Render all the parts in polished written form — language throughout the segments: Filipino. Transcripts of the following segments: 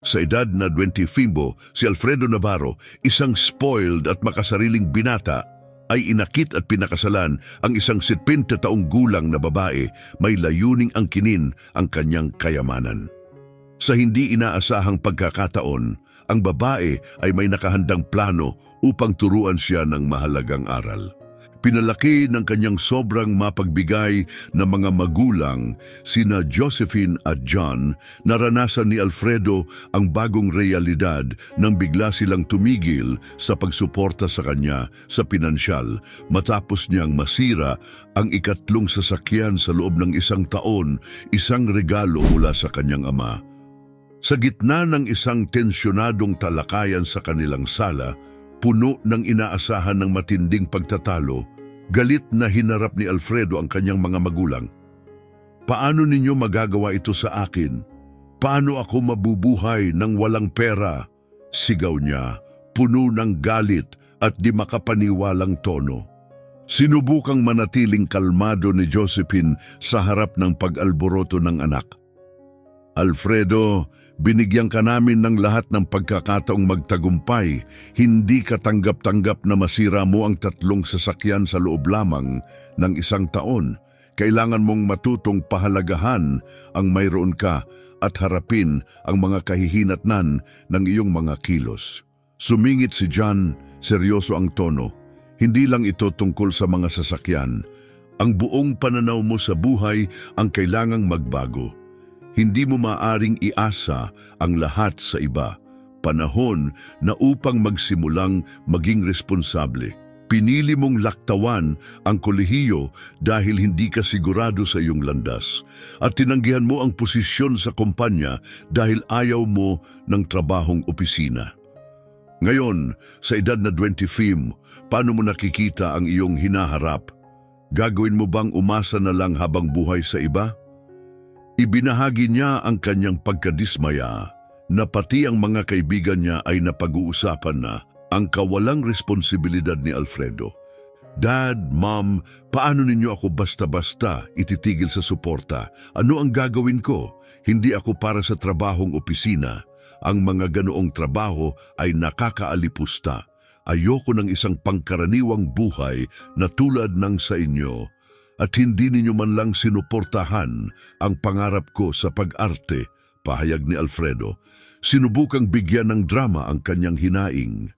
Sa edad na 25, si Alfredo Navarro, isang spoiled at makasariling binata, ay inakit at pinakasalan ang isang 70 taong gulang na babae, may layuning angkinin ang kanyang kayamanan. Sa hindi inaasahang pagkakataon, ang babae ay may nakahandang plano upang turuan siya ng mahalagang aral. Pinalaki ng kanyang sobrang mapagbigay na mga magulang, sina Josephine at John, naranasan ni Alfredo ang bagong realidad nang bigla silang tumigil sa pagsuporta sa kanya sa pinansyal matapos niyang masira ang ikatlong sasakyan sa loob ng 1 taon, isang regalo mula sa kanyang ama. Sa gitna ng isang tensyonadong talakayan sa kanilang sala, puno ng inaasahan ng matinding pagtatalo, galit na hinarap ni Alfredo ang kanyang mga magulang. Paano ninyo magagawa ito sa akin? Paano ako mabubuhay ng walang pera? Sigaw niya, puno ng galit at di makapaniwalang tono. Sinubukang manatiling kalmado ni Josephine sa harap ng pag-alboroto ng anak. Alfredo, binigyan ka namin ng lahat ng pagkakataong magtagumpay. Hindi ka tanggap-tanggap na masira mo ang 3 sasakyan sa loob lamang ng 1 taon. Kailangan mong matutong pahalagahan ang mayroon ka at harapin ang mga kahihinatnan ng iyong mga kilos. Sumingit si John, seryoso ang tono. Hindi lang ito tungkol sa mga sasakyan. Ang buong pananaw mo sa buhay ang kailangang magbago. Hindi mo maaring iasa ang lahat sa iba. Panahon na upang magsimulang maging responsable. Pinili mong laktawan ang kolehiyo dahil hindi ka sigurado sa iyong landas. At tinanggihan mo ang posisyon sa kumpanya dahil ayaw mo ng trabahong opisina. Ngayon, sa edad na 25, paano mo nakikita ang iyong hinaharap? Gagawin mo bang umasa na lang habang buhay sa iba? Ibinahagi niya ang kanyang pagkadismaya na pati ang mga kaibigan niya ay napag-uusapan na ang kawalang responsibilidad ni Alfredo. Dad, Mom, paano ninyo ako basta-basta ititigil sa suporta? Ano ang gagawin ko? Hindi ako para sa trabahong opisina. Ang mga ganoong trabaho ay nakakaalipusta. Ayoko ng isang pangkaraniwang buhay na tulad ng sa inyo. At hindi ninyo man lang sinuportahan ang pangarap ko sa pag-arte, pahayag ni Alfredo. Sinubukang bigyan ng drama ang kanyang hinaing.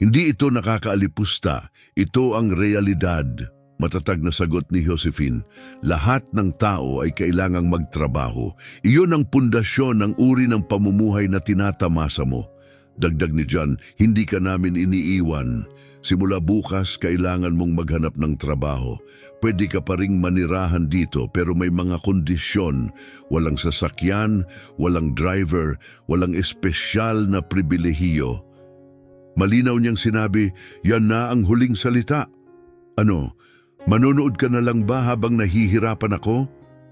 Hindi ito nakakaalipusta, ito ang realidad. Matatag na sagot ni Josephine. Lahat ng tao ay kailangang magtrabaho. Iyon ang pundasyon ng uri ng pamumuhay na tinatamasa mo. Dagdag ni John, hindi ka namin iniiwan. Simula bukas, kailangan mong maghanap ng trabaho. Pwede ka pa ring manirahan dito pero may mga kondisyon. Walang sasakyan, walang driver, walang espesyal na pribilehiyo. Malinaw niyang sinabi, yan na ang huling salita. Ano, manonood ka na lang ba habang nahihirapan ako?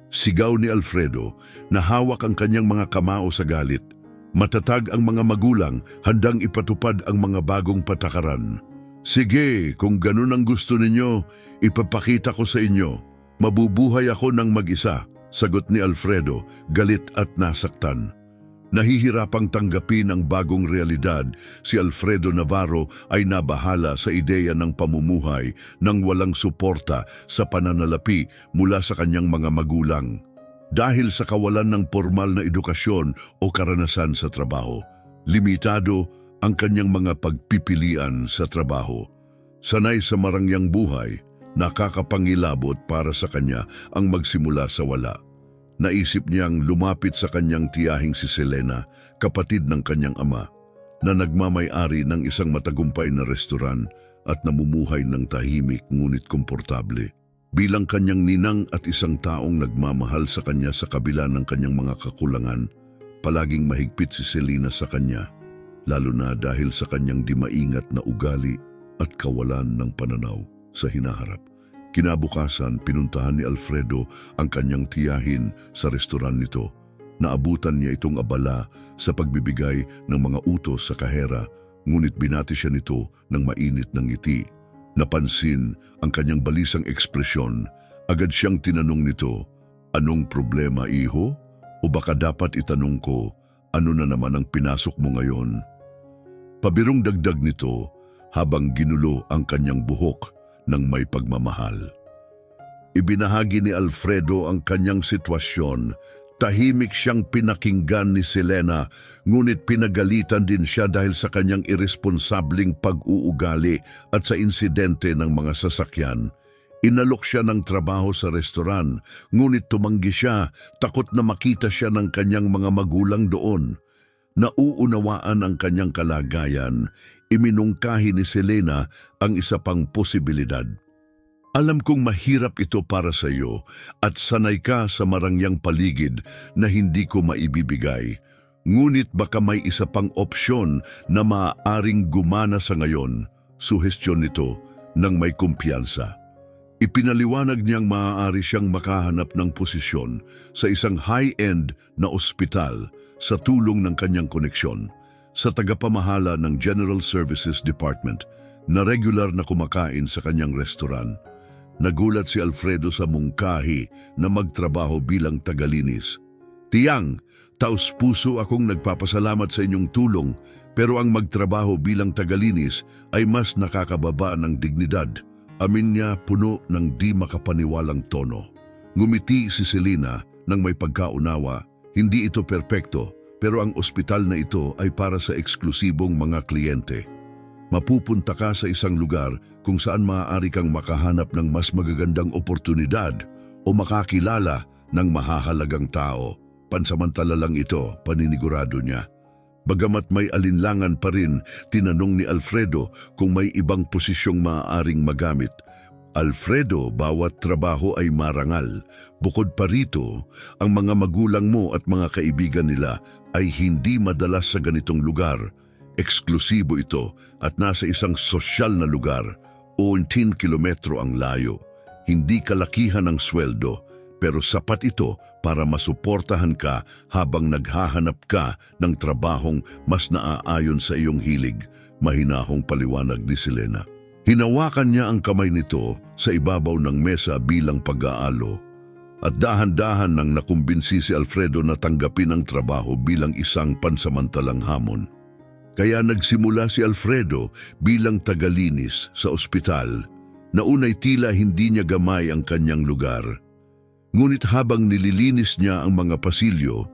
Sigaw ni Alfredo, nahawak ang kanyang mga kamao sa galit. Matatag ang mga magulang, handang ipatupad ang mga bagong patakaran. Sige, kung ganun ang gusto ninyo, ipapakita ko sa inyo. Mabubuhay ako ng mag-isa, sagot ni Alfredo, galit at nasaktan. Nahihirapang tanggapin ang bagong realidad, si Alfredo Navarro ay nabahala sa ideya ng pamumuhay nang walang suporta sa pananalapi mula sa kanyang mga magulang. Dahil sa kawalan ng formal na edukasyon o karanasan sa trabaho, limitado ang kanyang mga pagpipilian sa trabaho. Sanay sa marangyang buhay, nakakapangilabot para sa kanya ang magsimula sa wala. Naisip niyang lumapit sa kanyang tiyahing si Selena, kapatid ng kanyang ama, na nagmamay-ari ng isang matagumpay na restoran at namumuhay ng tahimik ngunit komportable. Bilang kanyang ninang at isang taong nagmamahal sa kanya sa kabila ng kanyang mga kakulangan, palaging mahigpit si Selena sa kanya, lalo na dahil sa kanyang di maingat na ugali at kawalan ng pananaw sa hinaharap. Kinabukasan, pinuntahan ni Alfredo ang kanyang tiyahin sa restoran nito. Naabutan niya itong abala sa pagbibigay ng mga utos sa kahera, ngunit binati siya nito ng mainit ng ngiti. Napansin ang kanyang balisang ekspresyon. Agad siyang tinanong nito, "Anong problema, iho? O baka dapat itanong ko, Ano na naman ang pinasok mo ngayon? Pabirong dagdag nito habang ginulo ang kanyang buhok ng may pagmamahal. Ibinahagi ni Alfredo ang kanyang sitwasyon. Tahimik siyang pinakinggan ni Selena, ngunit pinagalitan din siya dahil sa kanyang irresponsabling pag-uugali at sa insidente ng mga sasakyan. Inalok siya ng trabaho sa restoran, ngunit tumanggi siya, takot na makita siya ng kanyang mga magulang doon. Nauunawaan ang kanyang kalagayan, iminungkahi ni Selena ang isa pang posibilidad. Alam kong mahirap ito para sa iyo at sanay ka sa marangyang paligid na hindi ko maibibigay. Ngunit baka may isa pang opsyon na maaaring gumana sa ngayon. Suhestyon nito ng may kumpiyansa. Ipinaliwanag niyang maaari siyang makahanap ng posisyon sa isang high-end na ospital sa tulong ng kanyang koneksyon sa tagapamahala ng General Services Department na regular na kumakain sa kanyang restoran. Nagulat si Alfredo sa mungkahi na magtrabaho bilang tagalinis. Tiyang, taos-puso akong nagpapasalamat sa inyong tulong, pero ang magtrabaho bilang tagalinis ay mas nakakababa ng dignidad. Amin niya puno ng di makapaniwalang tono. Ngumiti si Selena nang may pagkaunawa. Hindi ito perpekto, pero ang ospital na ito ay para sa eksklusibong mga kliyente. Mapupunta ka sa isang lugar kung saan maaari kang makahanap ng mas magagandang oportunidad o makakilala ng mahahalagang tao. Pansamantala lang ito, paninigurado niya. Bagamat may alinlangan pa rin, tinanong ni Alfredo kung may ibang posisyong maaaring magamit. Alfredo, bawat trabaho ay marangal. Bukod pa rito, ang mga magulang mo at mga kaibigan nila ay hindi madalas sa ganitong lugar. Eksklusibo ito at nasa isang sosyal na lugar, 18 kilometro ang layo. Hindi kalakihan ang sweldo, pero sapat ito para masuportahan ka habang naghahanap ka ng trabahong mas naaayon sa iyong hilig, mahinahong paliwanag ni Selena. Hinawakan niya ang kamay nito sa ibabaw ng mesa bilang pag-aalo, at dahan-dahan nang nakumbinsi si Alfredo na tanggapin ang trabaho bilang isang pansamantalang hamon. Kaya nagsimula si Alfredo bilang tagalinis sa ospital, na unay tila hindi niya gamay ang kanyang lugar. Ngunit habang nililinis niya ang mga pasilyo,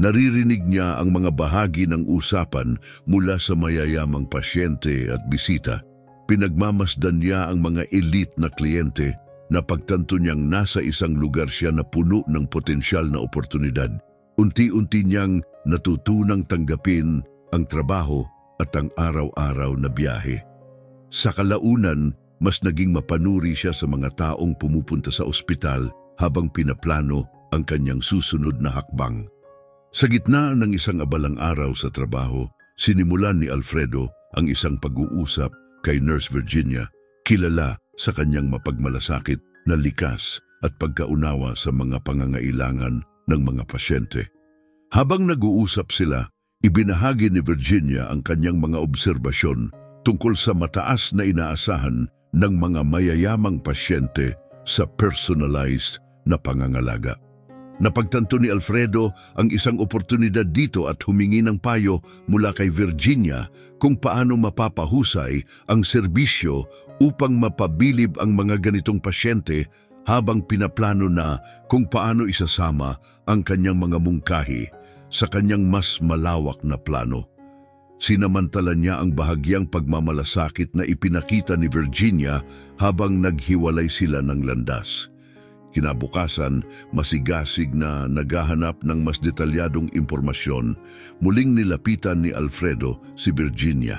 naririnig niya ang mga bahagi ng usapan mula sa mayayamang pasyente at bisita. Pinagmamasdan niya ang mga elite na kliyente na pagtanto niyang nasa isang lugar siya na puno ng potensyal na oportunidad. Unti-unti niyang natutunang tanggapin ang trabaho at ang araw-araw na biyahe. Sa kalaunan, mas naging mapanuri siya sa mga taong pumupunta sa ospital habang pinaplano ang kanyang susunod na hakbang. Sa gitna ng isang abalang araw sa trabaho, sinimulan ni Alfredo ang isang pag-uusap kay Nurse Virginia, kilala sa kanyang mapagmalasakit na likas at pagkaunawa sa mga pangangailangan ng mga pasyente. Habang nag-uusap sila, ibinahagi ni Virginia ang kanyang mga obserbasyon tungkol sa mataas na inaasahan ng mga mayayamang pasyente sa personalized na pangangalaga. Napagtanto ni Alfredo ang isang oportunidad dito at humingi ng payo mula kay Virginia kung paano mapapahusay ang serbisyo upang mapabilib ang mga ganitong pasyente, habang pinaplano na kung paano isasama ang kanyang mga mungkahi sa kanyang mas malawak na plano. Sinamantala niya ang bahagyang pagmamalasakit na ipinakita ni Virginia habang naghiwalay sila ng landas. Kinabukasan, masigasig na naghahanap ng mas detalyadong impormasyon, muling nilapitan ni Alfredo si Virginia.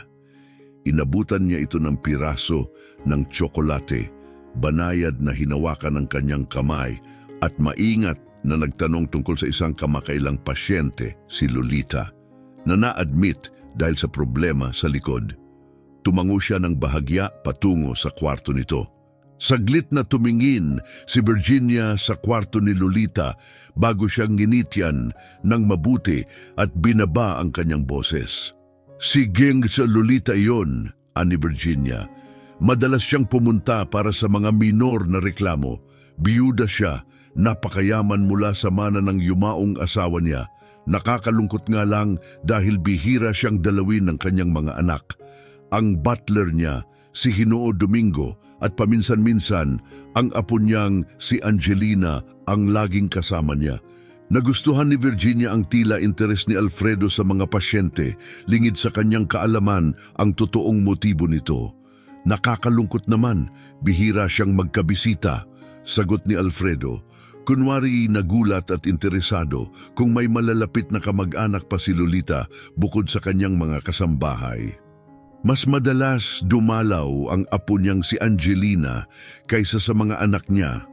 Inabutan niya ito ng piraso ng tsokolate, banayad na hinawakan ng kanyang kamay, at maingat na nagtanong tungkol sa isang kamakailang pasyente, si Lolita, na na-admit dahil sa problema sa likod. Tumango siya ng bahagya patungo sa kwarto nito. Saglit na tumingin si Virginia sa kwarto ni Lolita bago siyang ginityan ng mabuti at binaba ang kanyang boses. "Siging sa Lolita iyon," ani Virginia. "Madalas siyang pumunta para sa mga minor na reklamo. Biyuda siya, napakayaman mula sa mana ng yumaong asawa niya. Nakakalungkot nga lang dahil bihira siyang dalawin ng kanyang mga anak. Ang butler niya, si Ginoo Domingo, at paminsan-minsan ang apo niyang si Angelina ang laging kasama niya. Nagustuhan ni Virginia ang tila interes ni Alfredo sa mga pasyente, lingid sa kanyang kaalaman ang totoong motibo nito. Nakakalungkot naman, bihira siyang magkabisita, sagot ni Alfredo. Kunwari nagulat at interesado kung may malalapit na kamag-anak pa si Lolita bukod sa kanyang mga kasambahay. Mas madalas dumalaw ang apo niyang si Angelina kaysa sa mga anak niya.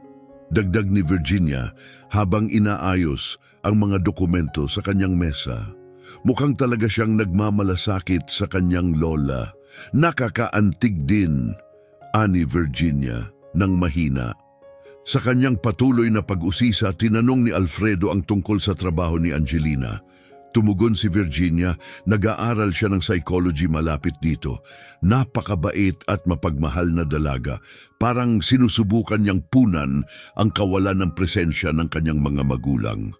Dagdag ni Virginia habang inaayos ang mga dokumento sa kanyang mesa. Mukhang talaga siyang nagmamalasakit sa kanyang lola. Nakakaantig din, ani Virginia, ng mahina. Sa kanyang patuloy na pag-usisa, tinanong ni Alfredo ang tungkol sa trabaho ni Angelina. Tumugon si Virginia, nag-aaral siya ng psychology malapit dito. Napakabait at mapagmahal na dalaga. Parang sinusubukan niyang punan ang kawalan ng presensya ng kanyang mga magulang.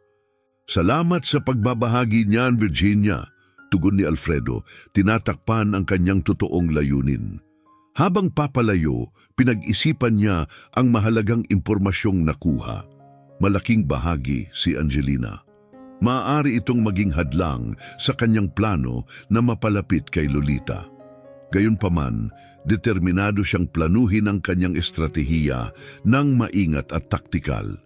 Salamat sa pagbabahagi niyan, Virginia, tugon ni Alfredo, tinatakpan ang kanyang totoong layunin. Habang papalayo, pinag-isipan niya ang mahalagang impormasyong nakuha. Malaking bahagi si Angelina. Maaari itong maging hadlang sa kanyang plano na mapalapit kay Lolita. Gayunpaman, determinado siyang planuhin ang kanyang estratehiya ng maingat at taktikal.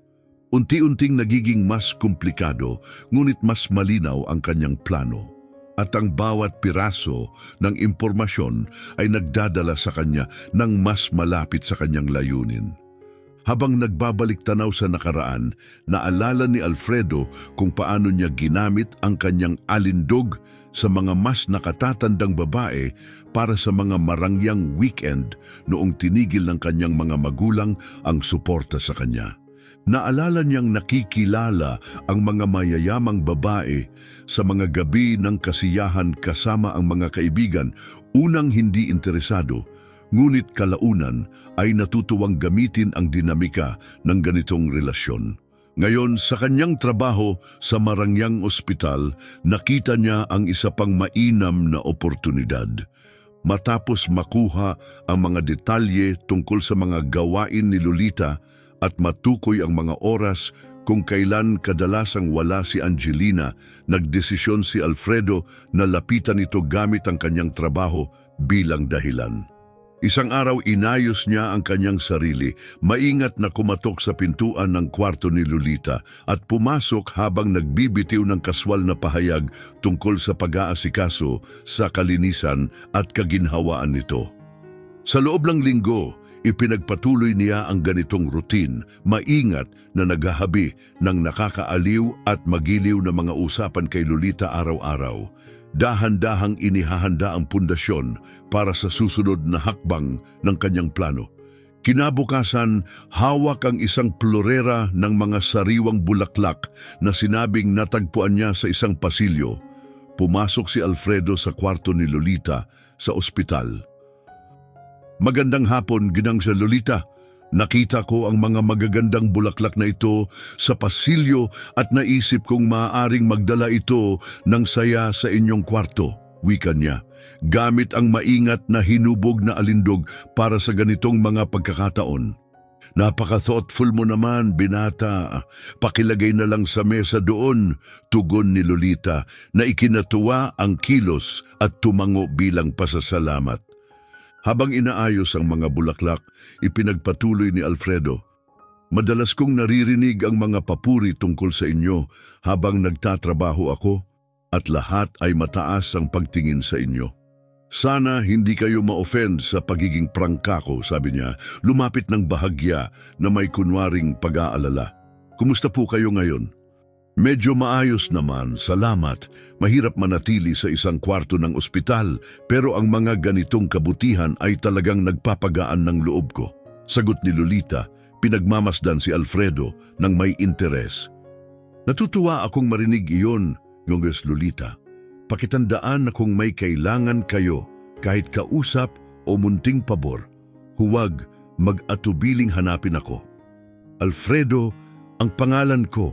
Unti-unting nagiging mas komplikado, ngunit mas malinaw ang kanyang plano. At ang bawat piraso ng impormasyon ay nagdadala sa kanya ng mas malapit sa kanyang layunin. Habang nagbabalik tanaw sa nakaraan, naalala ni Alfredo kung paano niya ginamit ang kanyang alindog sa mga mas nakatatandang babae para sa mga marangyang weekend noong tinigil ng kanyang mga magulang ang suporta sa kanya. Naalala niyang nakikilala ang mga mayayamang babae sa mga gabi ng kasiyahan kasama ang mga kaibigan, unang hindi interesado, ngunit kalaunan ay natutuwang gamitin ang dinamika ng ganitong relasyon. Ngayon, sa kanyang trabaho sa marangyang ospital, nakita niya ang isa pang mainam na oportunidad. Matapos makuha ang mga detalye tungkol sa mga gawain ni Lolita at matukoy ang mga oras kung kailan kadalasang wala si Angelina, nagdesisyon si Alfredo na lapitan ito gamit ang kanyang trabaho bilang dahilan. Isang araw inayos niya ang kanyang sarili, maingat na kumatok sa pintuan ng kwarto ni Lolita at pumasok habang nagbibitiw ng kaswal na pahayag tungkol sa pag-aasikaso sa kalinisan at kaginhawaan nito. Sa loob ng linggo, ipinagpatuloy niya ang ganitong routine, maingat na naghahabi ng nakakaaliw at magiliw na mga usapan kay Lolita araw-araw. Dahan-dahang inihahanda ang pundasyon para sa susunod na hakbang ng kanyang plano. Kinabukasan, hawak ang isang plorera ng mga sariwang bulaklak na sinabing natagpuan niya sa isang pasilyo. Pumasok si Alfredo sa kwarto ni Lolita sa ospital. Magandang hapon, Ginang sa Lolita. Nakita ko ang mga magagandang bulaklak na ito sa pasilyo at naisip kong maaaring magdala ito ng saya sa inyong kwarto, wika niya, gamit ang maingat na hinubog na alindog para sa ganitong mga pagkakataon. Napaka-thoughtful mo naman, binata. Pakilagay na lang sa mesa doon, tugon ni Lolita, na ikinatuwa ang kilos at tumango bilang pasasalamat. Habang inaayos ang mga bulaklak, ipinagpatuloy ni Alfredo. Madalas kong naririnig ang mga papuri tungkol sa inyo habang nagtatrabaho ako at lahat ay mataas ang pagtingin sa inyo. Sana hindi kayo ma-offend sa pagiging prangka ko, sabi niya, lumapit ng bahagya na may kunwaring pag-aalala. Kumusta po kayo ngayon? Medyo maayos naman, salamat. Mahirap manatili sa isang kwarto ng ospital, pero ang mga ganitong kabutihan ay talagang nagpapagaan ng loob ko. Sagot ni Lolita, pinagmamasdan si Alfredo ng may interes. Natutuwa akong marinig iyon, Yongges Lolita. Pakitandaan na kung may kailangan kayo, kahit kausap o munting pabor, huwag mag-atubiling hanapin ako. Alfredo, ang pangalan ko,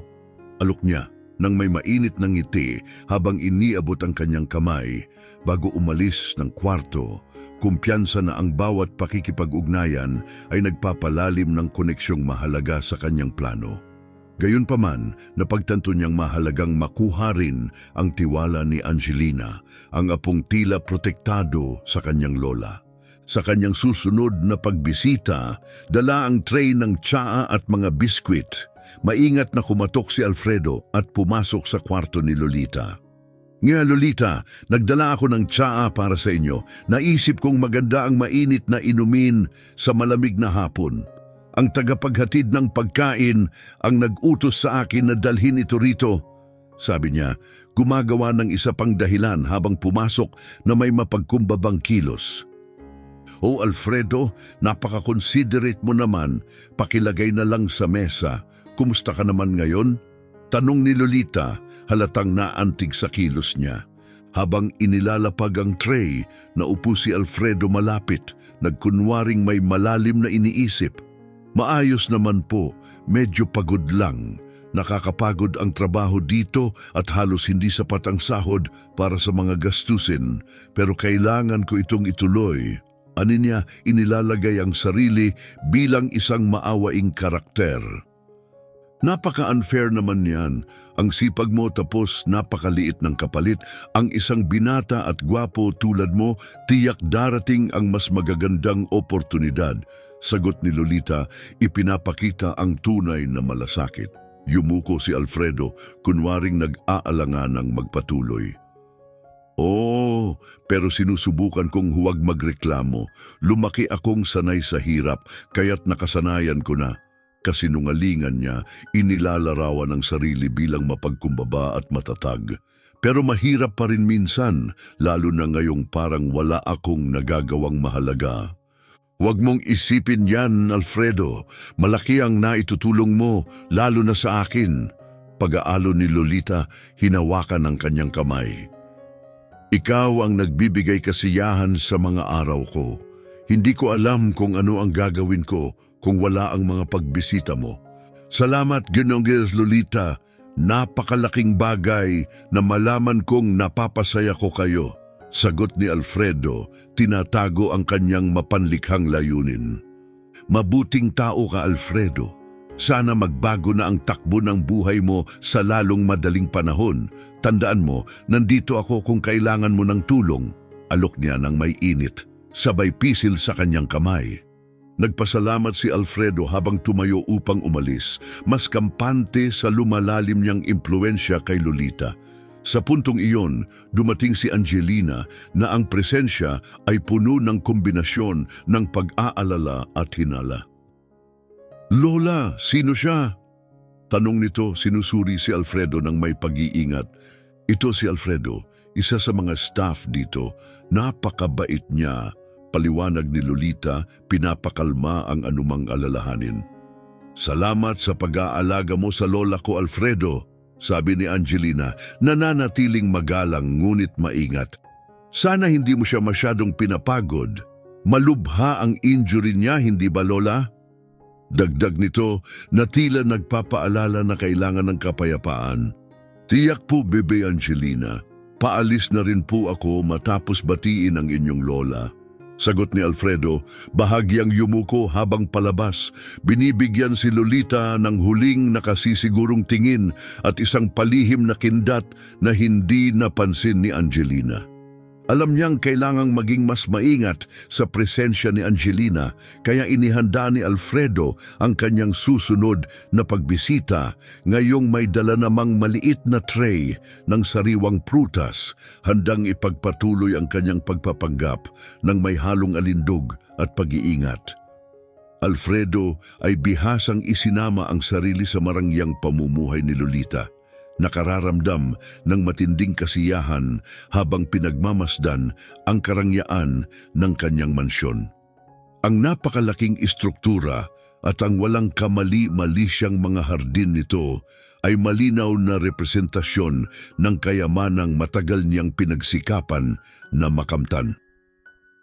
alok niya ng may mainit na ngiti habang iniabot ang kanyang kamay. Bago umalis ng kwarto, kumpiyansa na ang bawat pakikipag-ugnayan ay nagpapalalim ng koneksyong mahalaga sa kanyang plano. Gayunpaman, napagtanto niyang mahalagang makuha rin ang tiwala ni Angelina, ang apong tila protektado sa kanyang lola. Sa kanyang susunod na pagbisita, dala ang tray ng tsaa at mga biskwit. Maingat na kumatok si Alfredo at pumasok sa kwarto ni Lolita. "Nga Lolita, nagdala ako ng tsaa para sa inyo. Naisip kong maganda ang mainit na inumin sa malamig na hapon. Ang tagapaghatid ng pagkain ang nag-utos sa akin na dalhin ito rito," sabi niya, gumagawa ng isa pang dahilan habang pumasok na may mapagkumbabang kilos. "Oh Alfredo, napaka-considerate mo naman. Pakilagay na lang sa mesa. Kumusta ka naman ngayon?" Tanong ni Lolita, halatang naantig sa kilos niya. Habang inilalapag ang tray, naupo si Alfredo malapit, nagkunwaring may malalim na iniisip. "Maayos naman po, medyo pagod lang. Nakakapagod ang trabaho dito at halos hindi sapat ang sahod para sa mga gastusin, pero kailangan ko itong ituloy." Ani niya inilalagay ang sarili bilang isang maawaing karakter. "Napaka-unfair naman yan. Ang sipag mo tapos napakaliit ng kapalit. Ang isang binata at gwapo tulad mo, tiyak darating ang mas magagandang oportunidad," sagot ni Lolita, ipinapakita ang tunay na malasakit. Yumuko si Alfredo, kunwaring nag-aalangan ng magpatuloy. "Oo, pero sinusubukan kong huwag magreklamo. Lumaki akong sanay sa hirap, kaya't nakasanayan ko na." Kasinungalingan niya, inilalarawan ang sarili bilang mapagkumbaba at matatag. Pero mahirap pa rin minsan, lalo na ngayong parang wala akong nagagawang mahalaga. "Huwag mong isipin yan, Alfredo. Malaki ang naitutulong mo, lalo na sa akin." Pag-aalo ni Lolita, hinawakan ang kanyang kamay. "Ikaw ang nagbibigay kasiyahan sa mga araw ko. Hindi ko alam kung ano ang gagawin ko kung wala ang mga pagbisita mo. Salamat, Ginoong Lolita. Napakalaking bagay na malaman kong napapasaya ko kayo," sagot ni Alfredo, tinatago ang kanyang mapanlikhang layunin. "Mabuting tao ka, Alfredo. Sana magbago na ang takbo ng buhay mo sa lalong madaling panahon. Tandaan mo, nandito ako kung kailangan mo ng tulong." Alok niya ng may init, sabay pisil sa kanyang kamay. Nagpasalamat si Alfredo habang tumayo upang umalis, mas kampante sa lumalalim niyang impluensya kay Lolita. Sa puntong iyon, dumating si Angelina na ang presensya ay puno ng kombinasyon ng pag-aalala at hinala. "Lola, sino siya?" Tanong nito, sinusuri si Alfredo ng may pag-iingat. "Ito si Alfredo, isa sa mga staff dito. Napakabait niya," paliwanag ni Lolita, pinapakalma ang anumang alalahanin. "Salamat sa pag-aalaga mo sa lola ko, Alfredo," sabi ni Angelina, nananatiling magalang ngunit maingat. "Sana hindi mo siya masyadong pinapagod. Malubha ang injury niya, hindi ba, Lola?" Dagdag nito na tila nagpapaalala na kailangan ng kapayapaan. "Tiyak po, Bebe Angelina. Paalis na rin po ako matapos batiin ang inyong lola," sagot ni Alfredo, bahagyang yumuko habang palabas. Binibigyan si Lolita ng huling nakasisigurong tingin at isang palihim na kindat na hindi napansin ni Angelina. Alam niyang kailangang maging mas maingat sa presensya ni Angelina, kaya inihanda ni Alfredo ang kanyang susunod na pagbisita. Ngayong may dala namang maliit na tray ng sariwang prutas, handang ipagpatuloy ang kanyang pagpapanggap ng may halong alindog at pag-iingat. Alfredo ay bihasang isinama ang sarili sa marangyang pamumuhay ni Lolita. Nakararamdam ng matinding kasiyahan habang pinagmamasdan ang karangyaan ng kanyang mansyon. Ang napakalaking istruktura at ang walang kamali-mali siyang mga hardin nito ay malinaw na representasyon ng kayamanang matagal niyang pinagsikapan na makamtan.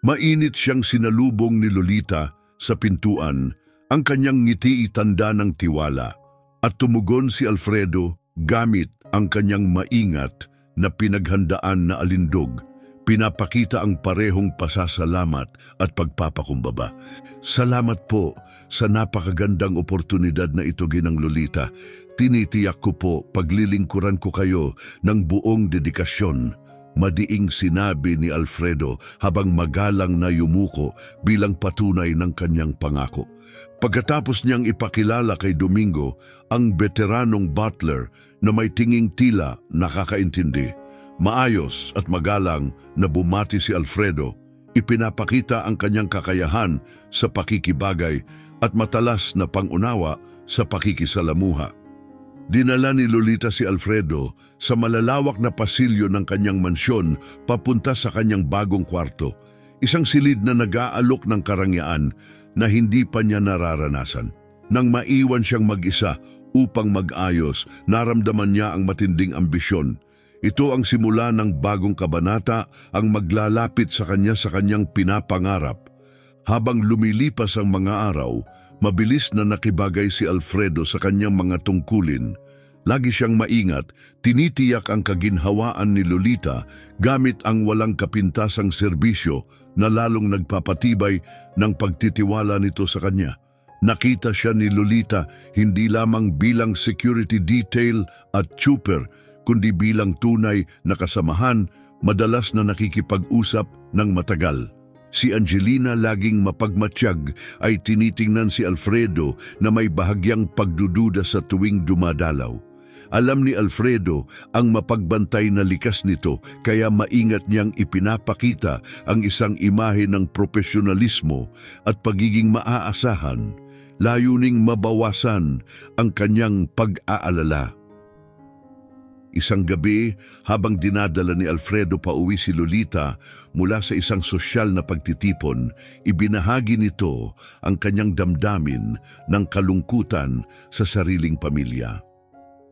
Mainit siyang sinalubong ni Lolita sa pintuan, ang kanyang ngiti tanda ng tiwala, at tumugon si Alfredo gamit ang kanyang maingat na pinaghandaan na alindog, pinapakita ang parehong pasasalamat at pagpapakumbaba. Salamat po sa napakagandang oportunidad na ito, Ginang Lolita. Tinitiyak ko po paglilingkuran ko kayo ng buong dedikasyon. Madiing sinabi ni Alfredo habang magalang na yumuko bilang patunay ng kanyang pangako. Pagkatapos niyang ipakilala kay Domingo ang veteranong butler na may tinging tila nakakaintindi, maayos at magalang na bumati si Alfredo, ipinapakita ang kanyang kakayahan sa pakikibagay at matalas na pangunawa sa pakikisalamuha. Dinala ni Lolita si Alfredo sa malalawak na pasilyo ng kanyang mansyon papunta sa kanyang bagong kwarto, isang silid na nag-aalok ng karangyaan na hindi pa niya nararanasan. Nang maiwan siyang mag-isa upang mag-ayos, naramdaman niya ang matinding ambisyon. Ito ang simula ng bagong kabanata, ang maglalapit sa kanyang pinapangarap. Habang lumilipas ang mga araw, mabilis na nakibagay si Alfredo sa kanyang mga tungkulin. Lagi siyang maingat, tinitiyak ang kaginhawaan ni Lolita gamit ang walang kapintasang serbisyo na lalong nagpapatibay ng pagtitiwala nito sa kanya. Nakita siya ni Lolita hindi lamang bilang security detail at trooper, kundi bilang tunay na kasamahan, madalas na nakikipag-usap ng matagal. Si Angelina, laging mapagmatsyag, ay tinitingnan si Alfredo na may bahagyang pagdududa sa tuwing dumadalaw. Alam ni Alfredo ang mapagbantay na likas nito, kaya maingat niyang ipinapakita ang isang imahe ng profesionalismo at pagiging maaasahan, layuning mabawasan ang kanyang pag-aalala. Isang gabi, habang dinadala ni Alfredo pauwi si Lolita mula sa isang sosyal na pagtitipon, ibinahagi nito ang kanyang damdamin ng kalungkutan sa sariling pamilya.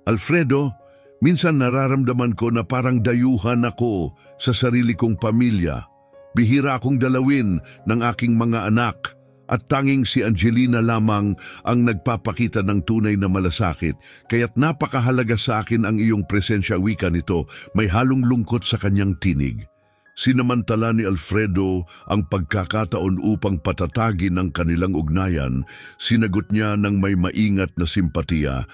Alfredo, minsan nararamdaman ko na parang dayuhan ako sa sarili kong pamilya. Bihira akong dalawin ng aking mga anak. At tanging si Angelina lamang ang nagpapakita ng tunay na malasakit, kaya't napakahalaga sa akin ang iyong presensya, wika nito, may halong lungkot sa kanyang tinig. Sinamantala ni Alfredo ang pagkakataon upang patatagin ang kanilang ugnayan, sinagot niya ng may maingat na simpatiya,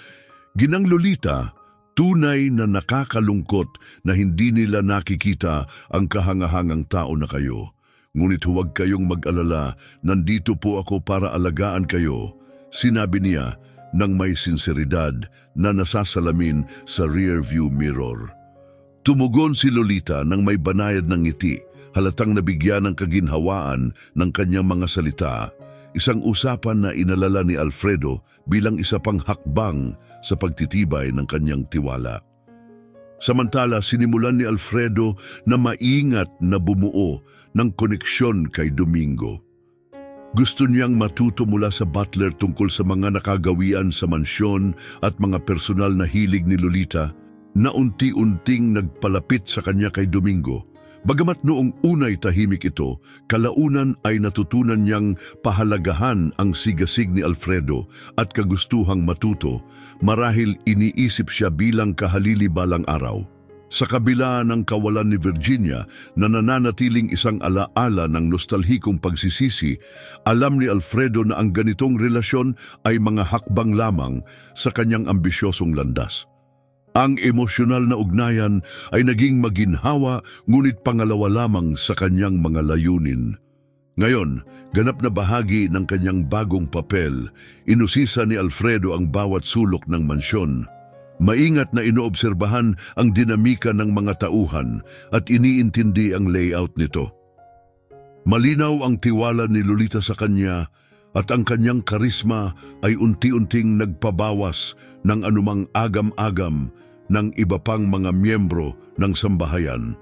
"Ginang Lolita, tunay na nakakalungkot na hindi nila nakikita ang kahangahangang tao na kayo. Ngunit huwag kayong mag-alala, nandito po ako para alagaan kayo," sinabi niya ng may sinseridad na nasasalamin sa rearview mirror. Tumugon si Lolita ng may banayad ng ngiti, halatang nabigyan ng kaginhawaan ng kanyang mga salita, isang usapan na inalala ni Alfredo bilang isa pang hakbang sa pagtitibay ng kanyang tiwala. Samantala, sinimulan ni Alfredo na maingat na bumuo ng koneksyon kay Domingo. Gusto niyang matuto mula sa butler tungkol sa mga nakagawian sa mansyon at mga personal na hilig ni Lolita na unti-unting nagpalapit sa kanya kay Domingo. Bagamat noong unay tahimik ito, kalaunan ay natutunan niyang pahalagahan ang sigasig ni Alfredo at kagustuhang matuto, marahil iniisip siya bilang kahalili-balang araw. Sa kabila ng kawalan ni Virginia na nananatiling isang alaala ng nostalhikong pagsisisi, alam ni Alfredo na ang ganitong relasyon ay mga hakbang lamang sa kanyang ambisyosong landas. Ang emosyonal na ugnayan ay naging maginhawa, ngunit pangalawa lamang sa kanyang mga layunin. Ngayon, ganap na bahagi ng kanyang bagong papel, inusisa ni Alfredo ang bawat sulok ng mansyon. Maingat na inoobserbahan ang dinamika ng mga tauhan at iniintindi ang layout nito. Malinaw ang tiwala ni Lolita sa kanya at ang kanyang karisma ay unti-unting nagpabawas ng anumang agam-agam ng iba pang mga miyembro ng sambahayan.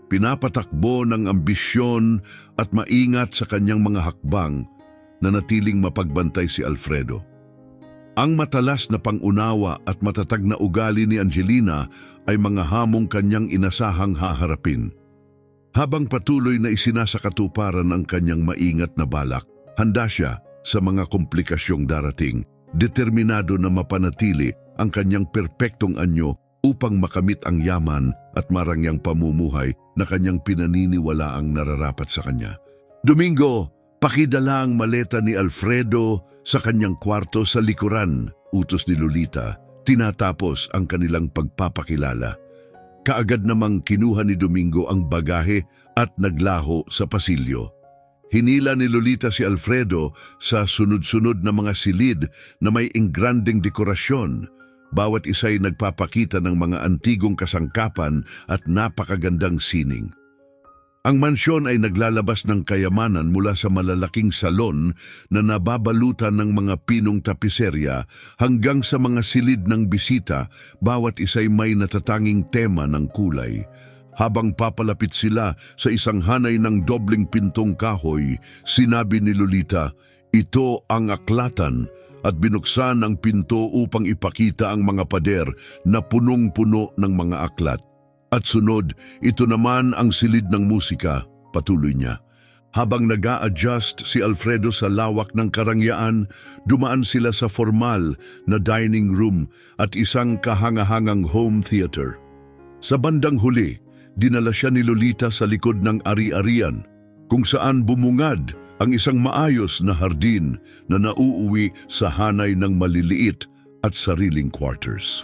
Pinapatakbo ng ambisyon at maingat sa kanyang mga hakbang na natiling mapagbantay si Alfredo. Ang matalas na pangunawa at matatag na ugali ni Angelina ay mga hamong kanyang inasahang haharapin. Habang patuloy na isinasakatuparan ang kanyang maingat na balak, handa siya sa mga komplikasyong darating, determinado na mapanatili ang kanyang perpektong anyo upang makamit ang yaman at marangyang pamumuhay na kanyang pinaniniwala ang nararapat sa kanya. Domingo, pakidala ang maleta ni Alfredo sa kanyang kwarto sa likuran, utos ni Lolita. Tinatapos ang kanilang pagpapakilala. Kaagad namang kinuha ni Domingo ang bagahe at naglaho sa pasilyo. Hinila ni Lolita si Alfredo sa sunod-sunod na mga silid na may ingranding dekorasyon. Bawat isa'y nagpapakita ng mga antigong kasangkapan at napakagandang sining. Ang mansyon ay naglalabas ng kayamanan mula sa malalaking salon na nababalutan ng mga pinong tapiserya hanggang sa mga silid ng bisita, bawat isa'y may natatanging tema ng kulay. Habang papalapit sila sa isang hanay ng dobling pintong kahoy, sinabi ni Lolita, "Ito ang aklatan," at binuksan ang pinto upang ipakita ang mga pader na punong-puno ng mga aklat. At sunod, ito naman ang silid ng musika, patuloy niya. Habang nag-a-adjust si Alfredo sa lawak ng karangyaan, dumaan sila sa formal na dining room at isang kahangahangang home theater. Sa bandang huli, dinala siya ni Lolita sa likod ng ari-arian, kung saan bumungad ang isang maayos na hardin na nauuwi sa hanay ng maliliit at sariling quarters.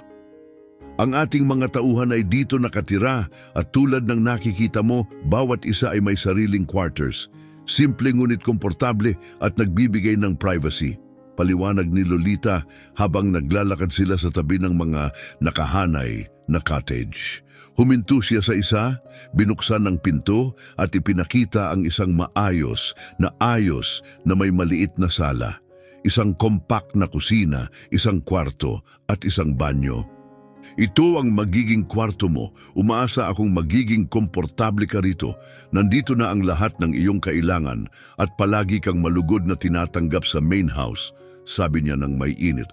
Ang ating mga tauhan ay dito nakatira at tulad ng nakikita mo, bawat isa ay may sariling quarters. Simple ngunit komportable at nagbibigay ng privacy. Paliwanag ni Lolita habang naglalakad sila sa tabi ng mga nakahanay na cottage. Huminto siya sa isa, binuksan ang pinto at ipinakita ang isang maayos na may maliit na sala. Isang compact na kusina, isang kwarto at isang banyo. Ito ang magiging kwarto mo. Umaasa akong magiging komportable ka rito. Nandito na ang lahat ng iyong kailangan at palagi kang malugod na tinatanggap sa main house, sabi niya ng may init.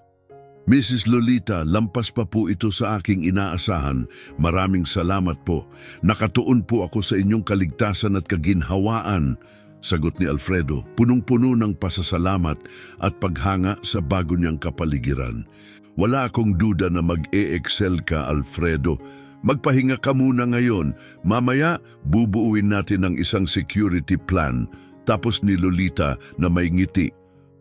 Mrs. Lolita, lampas pa po ito sa aking inaasahan. Maraming salamat po. Nakatuon po ako sa inyong kaligtasan at kaginhawaan, sagot ni Alfredo, punong-puno ng pasasalamat at paghanga sa bago niyang kapaligiran. Wala akong duda na mag-e-excel ka, Alfredo. Magpahinga ka muna ngayon. Mamaya, bubuuin natin ang isang security plan. Tapos ni Lolita na may ngiti.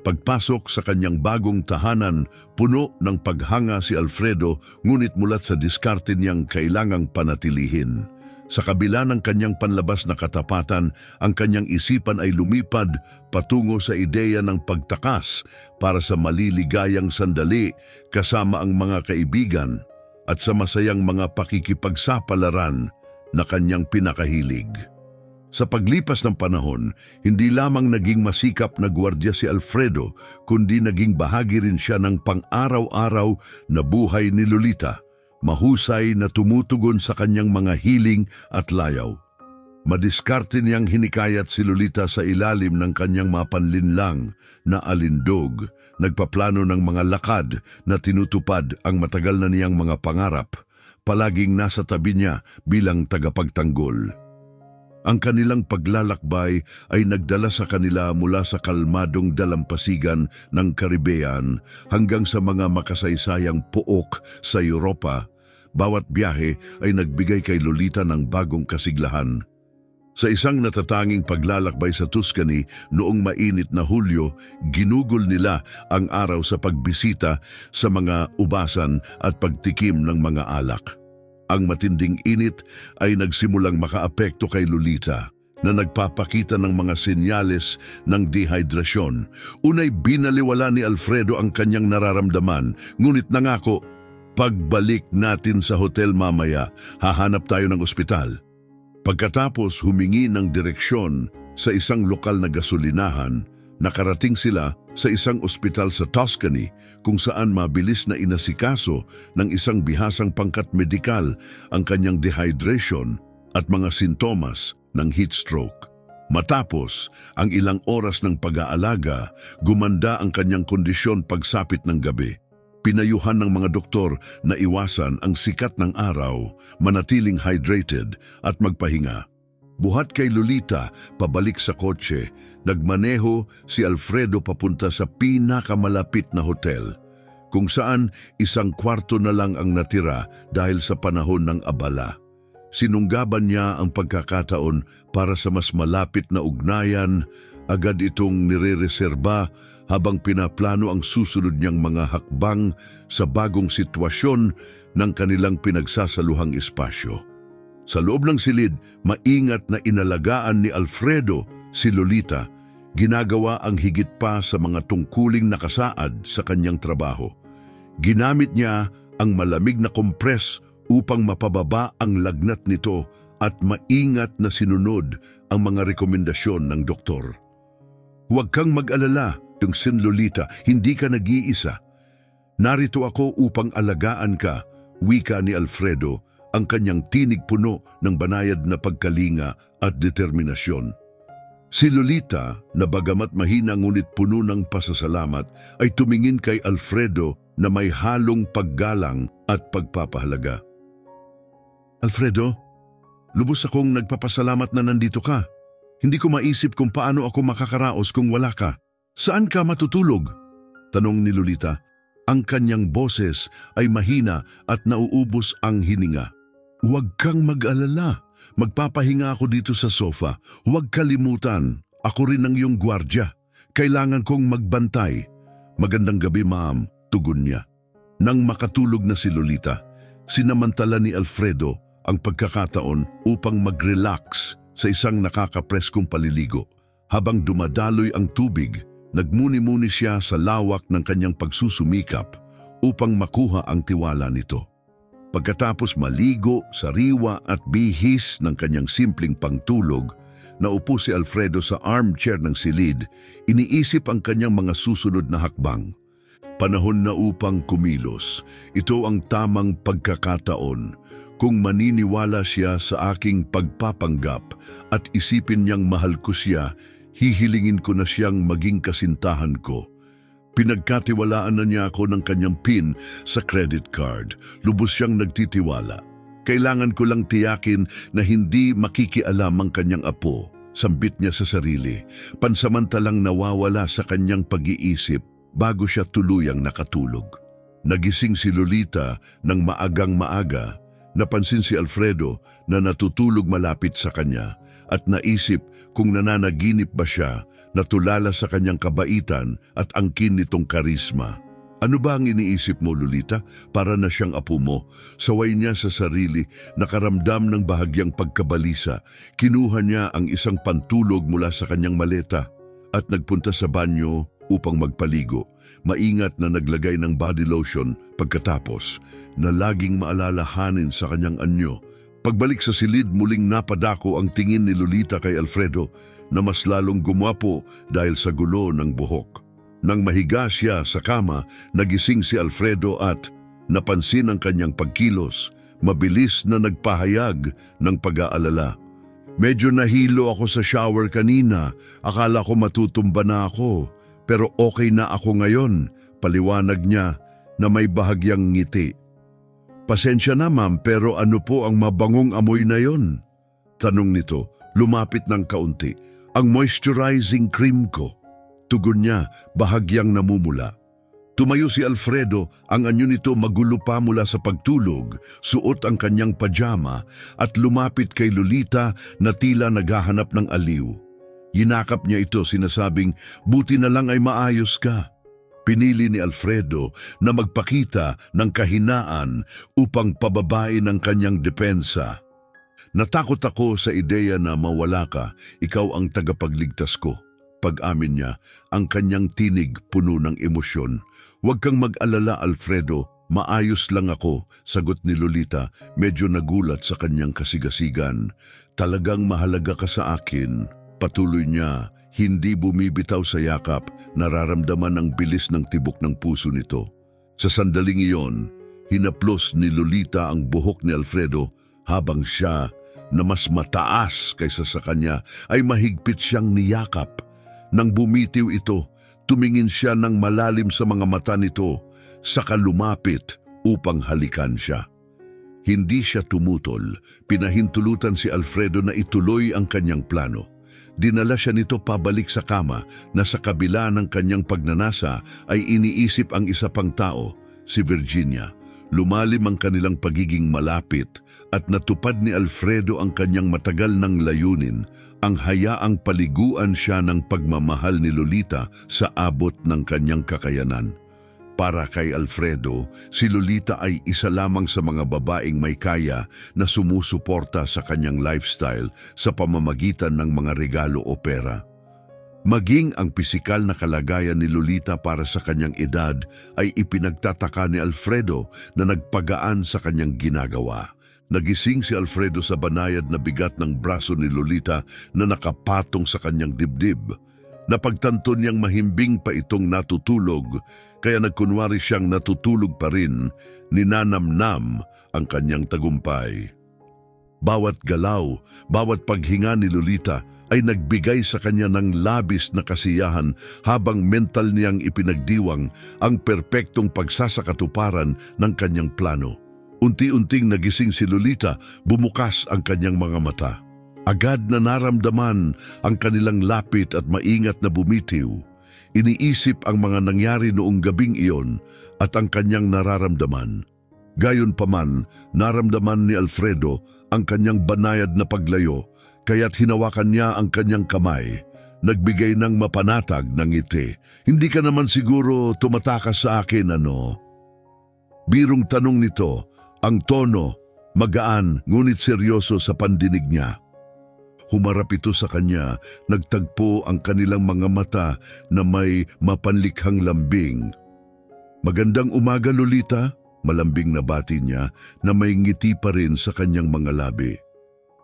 Pagpasok sa kanyang bagong tahanan, puno ng paghanga si Alfredo, ngunit mulat sa diskarte niyang kailangang panatilihin. Sa kabila ng kanyang panlabas na katapatan, ang kanyang isipan ay lumipad patungo sa ideya ng pagtakas para sa maliligayang sandali kasama ang mga kaibigan at sa masayang mga pakikipagsapalaran na kanyang pinakahilig. Sa paglipas ng panahon, hindi lamang naging masikap na gwardiya si Alfredo, kundi naging bahagi rin siya ng pang-araw-araw na buhay ni Lolita. Mahusay na tumutugon sa kanyang mga hiling at layaw. Madiskarte niyang hinikayat si Lolita sa ilalim ng kanyang mapanlinlang na alindog, nagpaplano ng mga lakad na tinutupad ang matagal na niyang mga pangarap, palaging nasa tabi niya bilang tagapagtanggol. Ang kanilang paglalakbay ay nagdala sa kanila mula sa kalmadong dalampasigan ng Caribbean hanggang sa mga makasaysayang pook sa Europa. Bawat biyahe ay nagbigay kay Lolita ng bagong kasiglahan. Sa isang natatanging paglalakbay sa Tuscany noong mainit na Hulyo, ginugol nila ang araw sa pagbisita sa mga ubasan at pagtikim ng mga alak. Ang matinding init ay nagsimulang makaapekto kay Lolita na nagpapakita ng mga senyales ng dehydrasyon. Unay binaliwala ni Alfredo ang kanyang nararamdaman, ngunit nangako, pagbalik natin sa hotel mamaya, hahanap tayo ng ospital. Pagkatapos humingi ng direksyon sa isang lokal na gasolinahan, nakarating sila sa isang ospital sa Tuscany kung saan mabilis na inasikaso ng isang bihasang pangkat medikal ang kanyang dehydration at mga sintomas ng heat stroke. Matapos ang ilang oras ng pag-aalaga, gumanda ang kanyang kondisyon pagsapit ng gabi. Pinayuhan ng mga doktor na iwasan ang sikat ng araw, manatiling hydrated at magpahinga. Buhat kay Lolita, pabalik sa kotse, nagmaneho si Alfredo papunta sa pinakamalapit na hotel. kung saan isang kwarto na lang ang natira dahil sa panahon ng abala. Sinunggaban niya ang pagkakataon para sa mas malapit na ugnayan, agad itong nirereserba habang pinaplano ang susunod niyang mga hakbang sa bagong sitwasyon ng kanilang pinagsasaluhang espasyo. Sa loob ng silid, maingat na inalagaan ni Alfredo si Lolita. Ginagawa ang higit pa sa mga tungkuling nakasaad sa kanyang trabaho. Ginamit niya ang malamig na kompres upang mapababa ang lagnat nito at maingat na sinunod ang mga rekomendasyon ng doktor. Huwag kang mag-alala, tungsin Lolita, hindi ka nag-iisa. Narito ako upang alagaan ka, wika ni Alfredo, ang kanyang tinig puno ng banayad na pagkalinga at determinasyon. Si Lolita, na bagamat mahina ngunit puno ng pasasalamat, ay tumingin kay Alfredo na may halong paggalang at pagpapahalaga. Alfredo, lubos akong nagpapasalamat na nandito ka. Hindi ko maisip kung paano ako makakaraos kung wala ka. Saan ka matutulog? Tanong ni Lolita. Ang kanyang boses ay mahina at nauubos ang hininga. Huwag kang mag-alala. Magpapahinga ako dito sa sofa. Huwag kalimutan, ako rin ang iyong gwardya. Kailangan kong magbantay. Magandang gabi, ma'am, tugon niya. Nang makatulog na si Lolita, sinamantala ni Alfredo ang pagkakataon upang mag-relax sa isang nakakapreskong paliligo. Habang dumadaloy ang tubig, nagmuni-muni siya sa lawak ng kanyang pagsusumikap upang makuha ang tiwala nito. Pagkatapos maligo, sariwa at bihis ng kanyang simpleng pangtulog, naupo si Alfredo sa armchair ng silid, iniisip ang kanyang mga susunod na hakbang. Panahon na upang kumilos. Ito ang tamang pagkakataon. Kung maniniwala siya sa aking pagpapanggap at isipin niyang mahal ko siya, hihilingin ko na siyang maging kasintahan ko. Pinagkatiwalaan na niya ako ng kanyang PIN sa credit card. Lubos siyang nagtitiwala. Kailangan ko lang tiyakin na hindi makikialam ang kanyang apo. Sambit niya sa sarili. Pansamantalang nawawala sa kanyang pag-iisip bago siya tuluyang nakatulog. Nagising si Lolita ng maagang maaga. Napansin si Alfredo na natutulog malapit sa kanya at naisip kung nananaginip ba siya, natulala sa kanyang kabaitan at angkin nitong karisma. Ano ba ang iniisip mo, Lolita? Para na siyang apo mo. Saway niya sa sarili, nakaramdam ng bahagyang pagkabalisa. Kinuha niya ang isang pantulog mula sa kanyang maleta at nagpunta sa banyo upang magpaligo. Maingat na naglagay ng body lotion pagkatapos na laging maalalahanin sa kanyang anyo. Pagbalik sa silid, muling napadako ang tingin ni Lolita kay Alfredo na mas lalong gumwapo dahil sa gulo ng buhok. Nang mahiga siya sa kama, nagising si Alfredo at napansin ang kanyang pagkilos, mabilis na nagpahayag ng pag-aalala. Medyo nahilo ako sa shower kanina, akala ko matutumba na ako, pero okay na ako ngayon, paliwanag niya na may bahagyang ngiti. Pasensya na ma'am, pero ano po ang mabangong amoy na yon? Tanong nito, lumapit ng kaunti. Ang moisturizing cream ko. Tugon niya, bahagyang namumula. Tumayo si Alfredo, ang anyo nito magulo pa mula sa pagtulog, suot ang kanyang pajama at lumapit kay Lolita na tila naghahanap ng aliw. Yinakap niya ito, sinasabing, buti na lang ay maayos ka. Pinili ni Alfredo na magpakita ng kahinaan upang pababain ang kanyang depensa. Natakot ako sa ideya na mawala ka, ikaw ang tagapagligtas ko. Pag-amin niya, ang kanyang tinig puno ng emosyon. Huwag kang mag-alala, Alfredo, maayos lang ako, sagot ni Lolita, medyo nagulat sa kanyang kasigasigan. Talagang mahalaga ka sa akin, patuloy niya. Hindi bumibitaw sa yakap, nararamdaman ang bilis ng tibok ng puso nito. Sa sandaling iyon, hinaplos ni Lolita ang buhok ni Alfredo habang siya, na mas mataas kaysa sa kanya, ay mahigpit siyang niyakap. Nang bumitiw ito, tumingin siya ng malalim sa mga mata nito, saka lumapit upang halikan siya. Hindi siya tumutol, pinahintulutan si Alfredo na ituloy ang kanyang plano. dinala siya nito pabalik sa kama na sa kabila ng kanyang pagnanasa ay iniisip ang isa pang tao, si Virginia. Lumalim ang kanilang pagiging malapit at natupad ni Alfredo ang kanyang matagal ng layunin, ang hayaang paliguan siya ng pagmamahal ni Lolita sa abot ng kanyang kakayanan. Para kay Alfredo, si Lolita ay isa lamang sa mga babaeng may kaya na sumusuporta sa kanyang lifestyle sa pamamagitan ng mga regalo o pera. Maging ang pisikal na kalagayan ni Lolita para sa kanyang edad ay ipinagtataka ni Alfredo na nagpagaan sa kanyang ginagawa. Nagising si Alfredo sa banayad na bigat ng braso ni Lolita na nakapatong sa kanyang dibdib. Napagtanto niyang mahimbing pa itong natutulog, kaya nagkunwari siyang natutulog pa rin, ninanamnam ang kanyang tagumpay. Bawat galaw, bawat paghinga ni Lolita ay nagbigay sa kanya ng labis na kasiyahan habang mental niyang ipinagdiwang ang perpektong pagsasakatuparan ng kanyang plano. Unti-unting nagising si Lolita, bumukas ang kanyang mga mata. Agad na naramdaman ang kanilang lapit at maingat na bumitiw. Iniisip ang mga nangyari noong gabing iyon at ang kanyang nararamdaman. Gayunpaman, naramdaman ni Alfredo ang kanyang banayad na paglayo, kaya't hinawakan niya ang kanyang kamay. Nagbigay ng mapanatag ng ngiti. Hindi ka naman siguro tumatakas sa akin, ano? Birong tanong nito, ang tono, magaan ngunit seryoso sa pandinig niya. Humarap ito sa kanya, nagtagpo ang kanilang mga mata na may mapanlikhang lambing. Magandang umaga, Lolita, malambing na bati niya na may ngiti pa rin sa kanyang mga labi.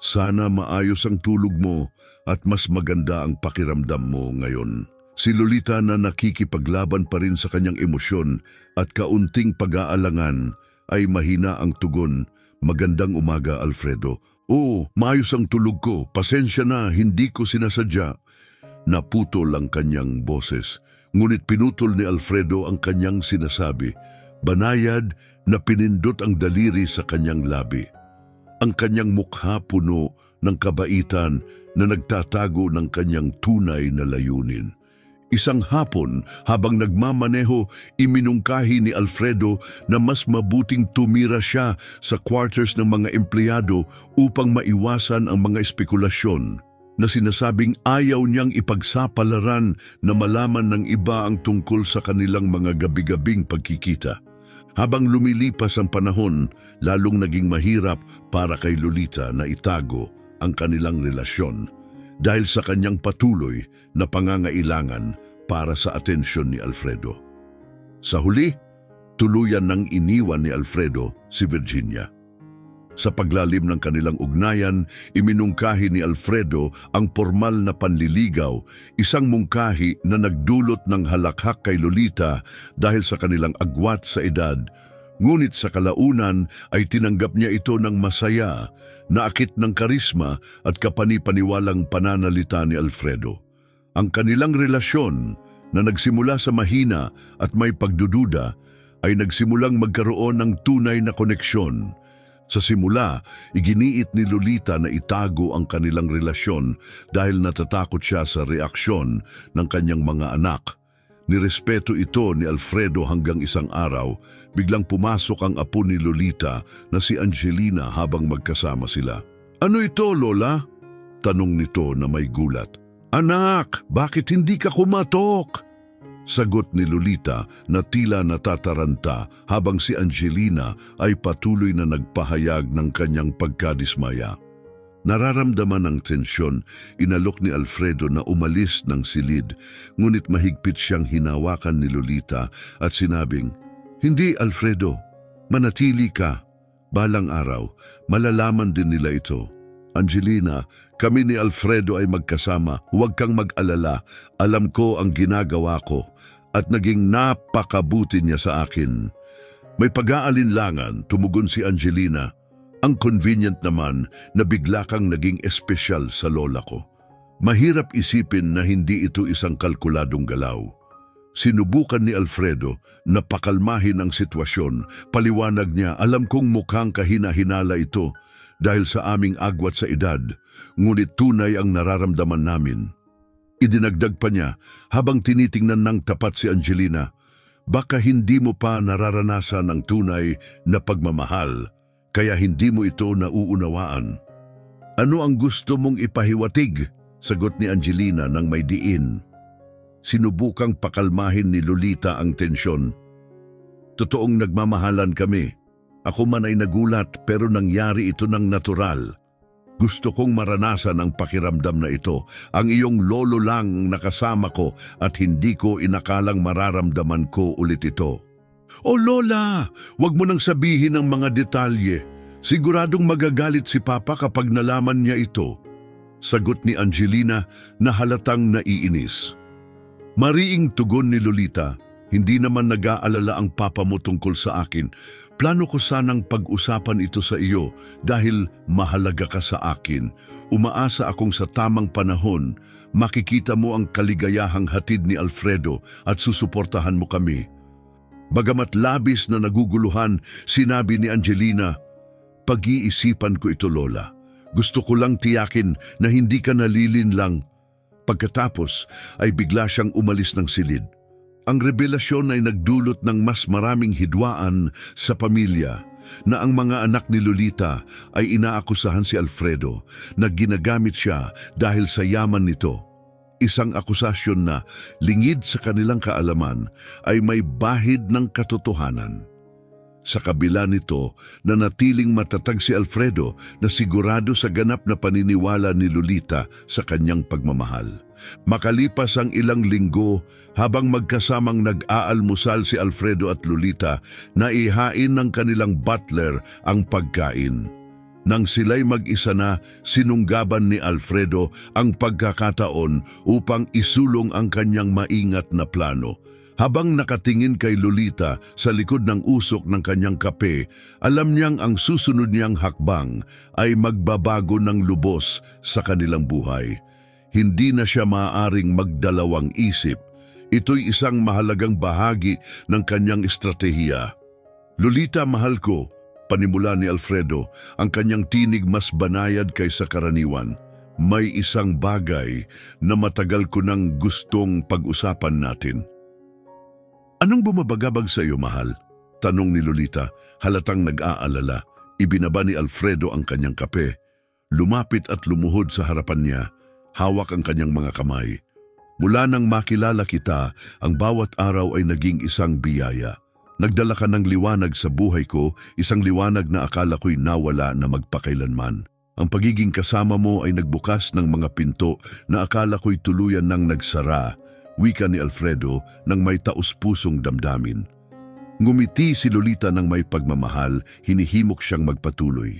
Sana maayos ang tulog mo at mas maganda ang pakiramdam mo ngayon. Si Lolita na nakikipaglaban pa rin sa kanyang emosyon at kaunting pag-aalangan ay mahina ang tugon. Magandang umaga, Alfredo. Oo, maayos ang tulog ko. Pasensya na, hindi ko sinasadya. Naputol ang kanyang boses. Ngunit pinutol ni Alfredo ang kanyang sinasabi. Banayad na pinindot ang daliri sa kanyang labi. Ang kanyang mukha puno ng kabaitan na nagtatago ng kanyang tunay na layunin. Isang hapon, habang nagmamaneho, iminungkahi ni Alfredo na mas mabuting tumira siya sa quarters ng mga empleyado upang maiwasan ang mga espekulasyon na sinasabing ayaw niyang ipagsapalaran na malaman ng iba ang tungkol sa kanilang mga gabi-gabing pagkikita. Habang lumilipas ang panahon, lalong naging mahirap para kay Lolita na itago ang kanilang relasyon dahil sa kanyang patuloy na pangangailangan para sa atensyon ni Alfredo. Sa huli, tuluyan nang iniwan ni Alfredo si Virginia. Sa paglalim ng kanilang ugnayan, iminungkahi ni Alfredo ang formal na panliligaw, isang mungkahi na nagdulot ng halakhak kay Lolita dahil sa kanilang agwat sa edad. Ngunit sa kalaunan ay tinanggap niya ito ng masaya, naakit ng karisma at kapani-paniwalang pananalita ni Alfredo. Ang kanilang relasyon na nagsimula sa mahina at may pagdududa ay nagsimulang magkaroon ng tunay na koneksyon. Sa simula, iginiit ni Lolita na itago ang kanilang relasyon dahil natatakot siya sa reaksyon ng kanyang mga anak. Nirespeto ito ni Alfredo hanggang isang araw, biglang pumasok ang apo ni Lolita na si Angelina habang magkasama sila. Ano ito, Lola? Tanong nito na may gulat. Anak, bakit hindi ka kumatok? Sagot ni Lolita na tila natataranta habang si Angelina ay patuloy na nagpahayag ng kanyang pagkadismaya. Nararamdaman ng tensyon, inalok ni Alfredo na umalis ng silid, ngunit mahigpit siyang hinawakan ni Lolita at sinabing, Hindi, Alfredo, manatili ka. Balang araw, malalaman din nila ito. Angelina, kami ni Alfredo ay magkasama. Huwag kang mag-alala. Alam ko ang ginagawa ko at naging napakabuti niya sa akin. May pag-aalinlangan, tumugon si Angelina. Ang convenient naman na bigla kang naging espesyal sa lola ko. Mahirap isipin na hindi ito isang kalkuladong galaw. Sinubukan ni Alfredo na pakalmahin ang sitwasyon. Paliwanag niya, alam kong mukhang kahina-hinala ito. dahil sa aming agwat sa edad, ngunit tunay ang nararamdaman namin. Idinagdag pa niya habang tinitingnan ng tapat si Angelina, baka hindi mo pa nararanasan ang tunay na pagmamahal, kaya hindi mo ito nauunawaan. Ano ang gusto mong ipahiwatig? Sagot ni Angelina ng may diin. Sinubukang pakalmahin ni Lolita ang tensyon. Totoong nagmamahalan kami. Ako man ay nagulat pero nangyari ito ng natural. Gusto kong maranasan ang pakiramdam na ito. Ang iyong lolo lang nakasama ko at hindi ko inakalang mararamdaman ko ulit ito. O Lola, wag mo nang sabihin ang mga detalye. Siguradong magagalit si Papa kapag nalaman niya ito. Sagot ni Angelina na halatang naiinis. Mariing tugon ni Lolita, hindi naman nag-aalala ang papa mo tungkol sa akin. Plano ko sanang pag-usapan ito sa iyo dahil mahalaga ka sa akin. Umaasa akong sa tamang panahon, makikita mo ang kaligayahang hatid ni Alfredo at susuportahan mo kami. Bagamat labis na naguguluhan, sinabi ni Angelina, pag-iisipan ko ito, Lola. Gusto ko lang tiyakin na hindi ka nalilinlang. Pagkatapos ay bigla siyang umalis ng silid. Ang revelasyon ay nagdulot ng mas maraming hidwaan sa pamilya na ang mga anak ni Lolita ay inaakusahan si Alfredo na ginagamit siya dahil sa yaman nito. Isang akusasyon na lingid sa kanilang kaalaman ay may bahid ng katotohanan. Sa kabila nito, nanatiling matatag si Alfredo na sigurado sa ganap na paniniwala ni Lolita sa kanyang pagmamahal. Makalipas ang ilang linggo, habang magkasamang nag-aalmusal si Alfredo at Lolita, naihain ng kanilang butler ang pagkain. Nang sila'y mag-isa na, sinunggaban ni Alfredo ang pagkakataon upang isulong ang kanyang maingat na plano. Habang nakatingin kay Lolita sa likod ng usok ng kanyang kape, alam niyang ang susunod niyang hakbang ay magbabago ng lubos sa kanilang buhay. Hindi na siya maaaring magdalawang isip. Ito'y isang mahalagang bahagi ng kanyang estratehiya. Lolita, mahal ko, panimula ni Alfredo, ang kanyang tinig mas banayad kaysa karaniwan. May isang bagay na matagal ko nang gustong pag-usapan natin. Anong bumabagabag sa iyo, mahal? Tanong ni Lolita, halatang nag-aalala. Ibinaba ni Alfredo ang kanyang kape. Lumapit at lumuhod sa harapan niya. Hawak ang kanyang mga kamay. Mula nang makilala kita, ang bawat araw ay naging isang biyaya. Nagdala ka ng liwanag sa buhay ko, isang liwanag na akala ko'y nawala na magpakailanman. Ang pagiging kasama mo ay nagbukas ng mga pinto na akala ko'y tuluyan ng nagsara. Wika ni Alfredo nang may taus-pusong damdamin. Ngumiti si Lolita ng may pagmamahal, hinihimok siyang magpatuloy.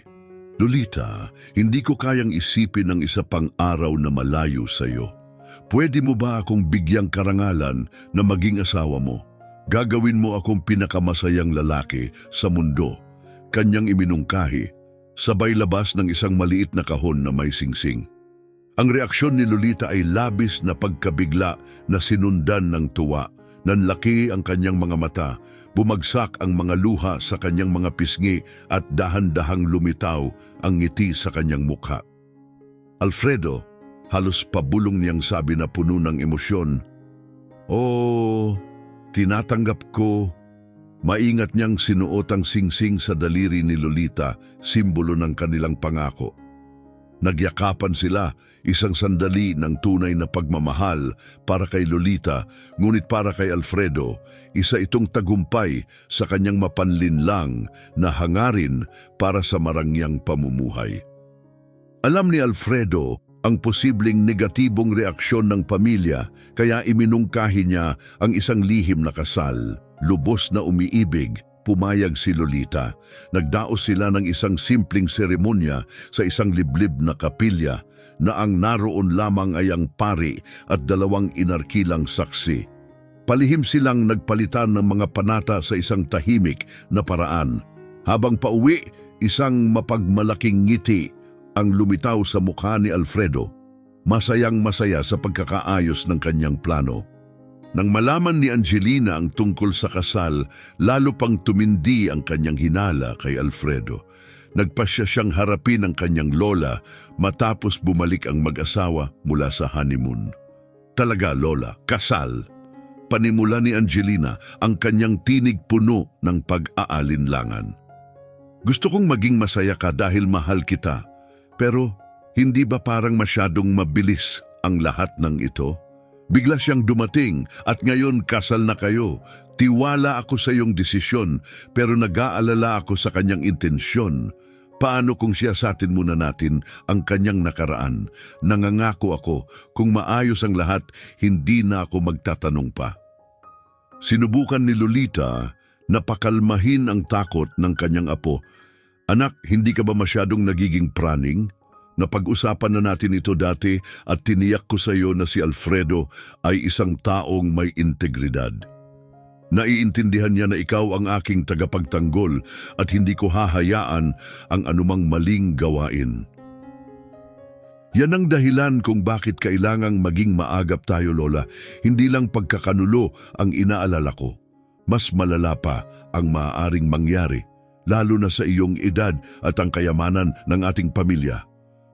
Lolita, hindi ko kayang isipin ang isa pang araw na malayo sa iyo. Pwede mo ba akong bigyang karangalan na maging asawa mo? Gagawin mo akong pinakamasayang lalaki sa mundo. Kanyang iminungkahi, sabay labas ng isang maliit na kahon na may singsing. Ang reaksyon ni Lolita ay labis na pagkabigla na sinundan ng tuwa. Nanlaki ang kanyang mga mata, bumagsak ang mga luha sa kanyang mga pisngi at dahan-dahang lumitaw ang ngiti sa kanyang mukha. Alfredo, halos pabulong niyang sabi na puno ng emosyon, "Oh, tinatanggap ko." Maingat niyang sinuot ang singsing sa daliri ni Lolita, simbolo ng kanilang pangako. Nagyakapan sila, isang sandali ng tunay na pagmamahal para kay Lolita, ngunit para kay Alfredo, isa itong tagumpay sa kanyang mapanlinlang na hangarin para sa marangyang pamumuhay. Alam ni Alfredo ang posibleng negatibong reaksyon ng pamilya, kaya iminungkahi niya ang isang lihim na kasal. Lubos na umiibig, pumayag si Lolita. Nagdaos sila ng isang simpleng seremonya sa isang liblib na kapilya na ang naroon lamang ay ang pari at dalawang inarkilang saksi. Palihim silang nagpalitan ng mga panata sa isang tahimik na paraan. Habang pauwi, isang mapagmalaking ngiti ang lumitaw sa mukha ni Alfredo. Masayang masaya sa pagkakaayos ng kanyang plano. Nang malaman ni Angelina ang tungkol sa kasal, lalo pang tumindi ang kanyang hinala kay Alfredo. Nagpasya siyang harapin ang kanyang lola matapos bumalik ang mag-asawa mula sa honeymoon. Talaga, Lola, kasal. Panimula ni Angelina ang kanyang tinig puno ng pag-aalinlangan. Gusto kong maging masaya ka dahil mahal kita, pero hindi ba parang masyadong mabilis ang lahat ng ito? Bigla siyang dumating at ngayon kasal na kayo. Tiwala ako sa iyong desisyon pero nag-aalala ako sa kanyang intensyon. Paano kung siyasatin muna natin ang kanyang nakaraan? Nangangako ako, kung maayos ang lahat, hindi na ako magtatanong pa. Sinubukan ni Lolita na pakalmahin ang takot ng kanyang apo. Anak, hindi ka ba masyadong nagiging praning? Napag-usapan na natin ito dati at tiniyak ko sa iyo na si Alfredo ay isang taong may integridad. Naiintindihan niya na ikaw ang aking tagapagtanggol at hindi ko hahayaan ang anumang maling gawain. Yan ang dahilan kung bakit kailangang maging maagap tayo, Lola. Hindi lang pagkakanulo ang inaalala ko. Mas malala pa ang maaaring mangyari, lalo na sa iyong edad at ang kayamanan ng ating pamilya.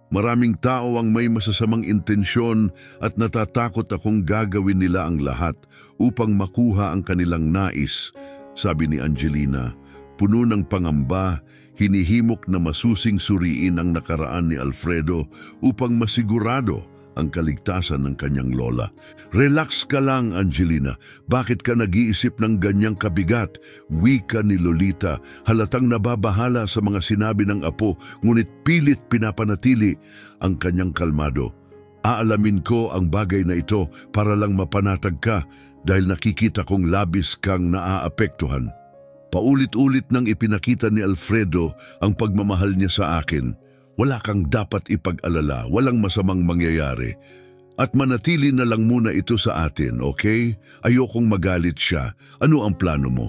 Maraming tao ang may masasamang intensyon at natatakot akong gagawin nila ang lahat upang makuha ang kanilang nais, sabi ni Angelina. Puno ng pangamba, hinihimok na masusing suriin ang nakaraan ni Alfredo upang masigurado ang kaligtasan ng kanyang lola. Relax ka lang, Angelina. Bakit ka nag-iisip ng ganyang kabigat? Wika ni Lolita, halatang nababahala sa mga sinabi ng apo, ngunit pilit pinapanatili ang kanyang kalmado. Aalamin ko ang bagay na ito para lang mapanatag ka dahil nakikita kong labis kang naaapektuhan. Paulit-ulit nang ipinakita ni Alfredo ang pagmamahal niya sa akin. Wala kang dapat ipag-alala, walang masamang mangyayari. At manatili na lang muna ito sa atin, okay? Ayokong magalit siya. Ano ang plano mo?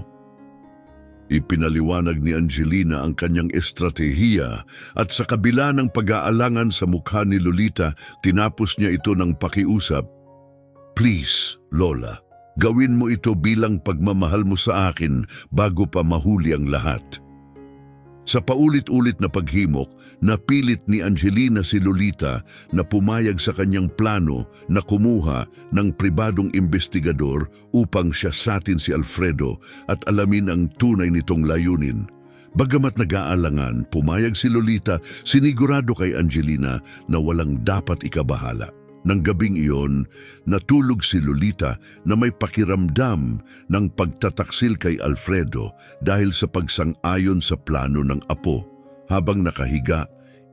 Ipinaliwanag ni Angelina ang kanyang estratehiya at sa kabila ng pag-aalangan sa mukha ni Lolita, tinapos niya ito ng pakiusap. Please, Lola, gawin mo ito bilang pagmamahal mo sa akin bago pa mahuli ang lahat. Sa paulit-ulit na paghimok, napilit ni Angelina si Lolita na pumayag sa kanyang plano na kumuha ng pribadong investigador upang siyasatin si Alfredo at alamin ang tunay nitong layunin. Bagamat nag-aalangan, pumayag si Lolita, sinigurado kay Angelina na walang dapat ikabahala. Nang gabing iyon, natulog si Lolita na may pakiramdam ng pagtataksil kay Alfredo dahil sa pagsang-ayon sa plano ng apo. Habang nakahiga,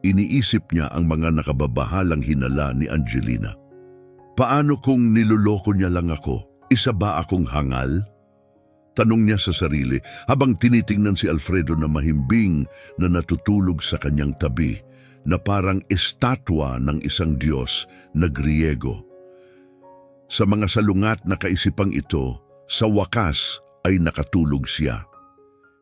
iniisip niya ang mga nakababahalang hinala ni Angelina. Paano kung niloloko niya lang ako? Isa ba akong hangal? Tanong niya sa sarili habang tinitingnan si Alfredo na mahimbing na natutulog sa kanyang tabi, na parang estatwa ng isang Diyos na Griego. Sa mga salungat na kaisipang ito, sa wakas ay nakatulog siya.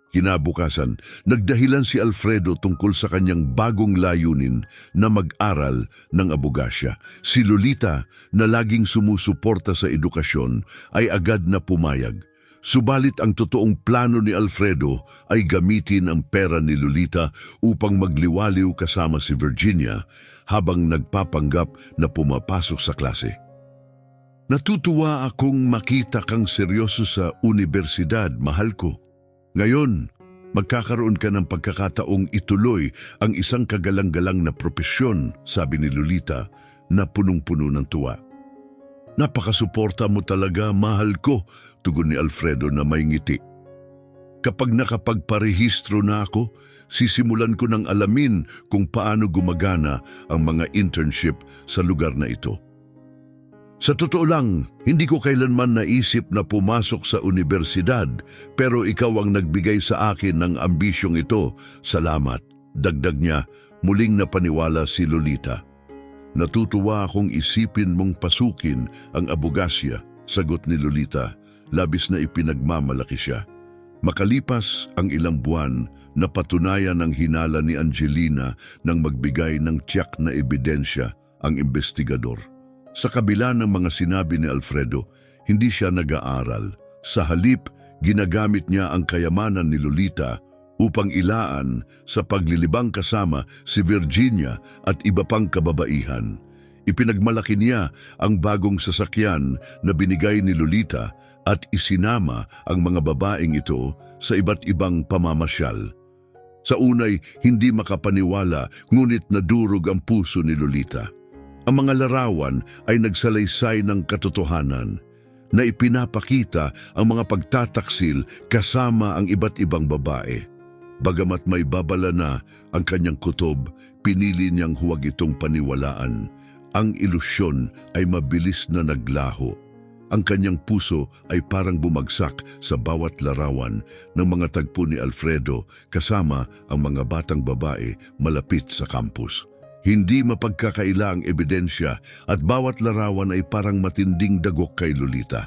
Kinabukasan, nagdahilan si Alfredo tungkol sa kanyang bagong layunin na mag-aral ng abogasya. Si Lolita, na laging sumusuporta sa edukasyon, ay agad na pumayag. Subalit ang totoong plano ni Alfredo ay gamitin ang pera ni Lolita upang magliwaliw kasama si Virginia habang nagpapanggap na pumapasok sa klase. Natutuwa akong makita kang seryoso sa universidad, mahal ko. Ngayon, magkakaroon ka ng pagkakataong ituloy ang isang kagalang-galang na propesyon, sabi ni Lolita na punong-puno ng tuwa. Napakasuporta mo talaga, mahal ko, tugon ni Alfredo na may ngiti. Kapag nakapagparehistro na ako, sisimulan ko ng alamin kung paano gumagana ang mga internship sa lugar na ito. Sa totoo lang, hindi ko kailanman naisip na pumasok sa universidad, pero ikaw ang nagbigay sa akin ng ambisyong ito. Salamat, dagdag niya, muling napaniwala si Lolita. Natutuwa akong isipin mong pasukin ang abogasya, sagot ni Lolita, labis na ipinagmamalaki siya. Makalipas ang ilang buwan, napatunayan ang hinala ni Angelina nang magbigay ng tiyak na ebidensya ang investigador. Sa kabila ng mga sinabi ni Alfredo, hindi siya nag-aaral. Sa halip, ginagamit niya ang kayamanan ni Lolita upang ilaan sa paglilibang kasama si Virginia at iba pang kababaihan. Ipinagmalaki niya ang bagong sasakyan na binigay ni Lolita at isinama ang mga babaeng ito sa iba't ibang pamamasyal. Sa unay, hindi makapaniwala, ngunit nadurog ang puso ni Lolita. Ang mga larawan ay nagsalaysay ng katotohanan na ipinapakita ang mga pagtataksil kasama ang iba't ibang babae. Bagamat may babala na ang kanyang kutob, pinili niyang huwag itong paniwalaan. Ang ilusyon ay mabilis na naglaho. Ang kanyang puso ay parang bumagsak sa bawat larawan ng mga tagpo ni Alfredo kasama ang mga batang babae malapit sa campus. Hindi mapagkakaila ang ebidensya at bawat larawan ay parang matinding dagok kay Lolita.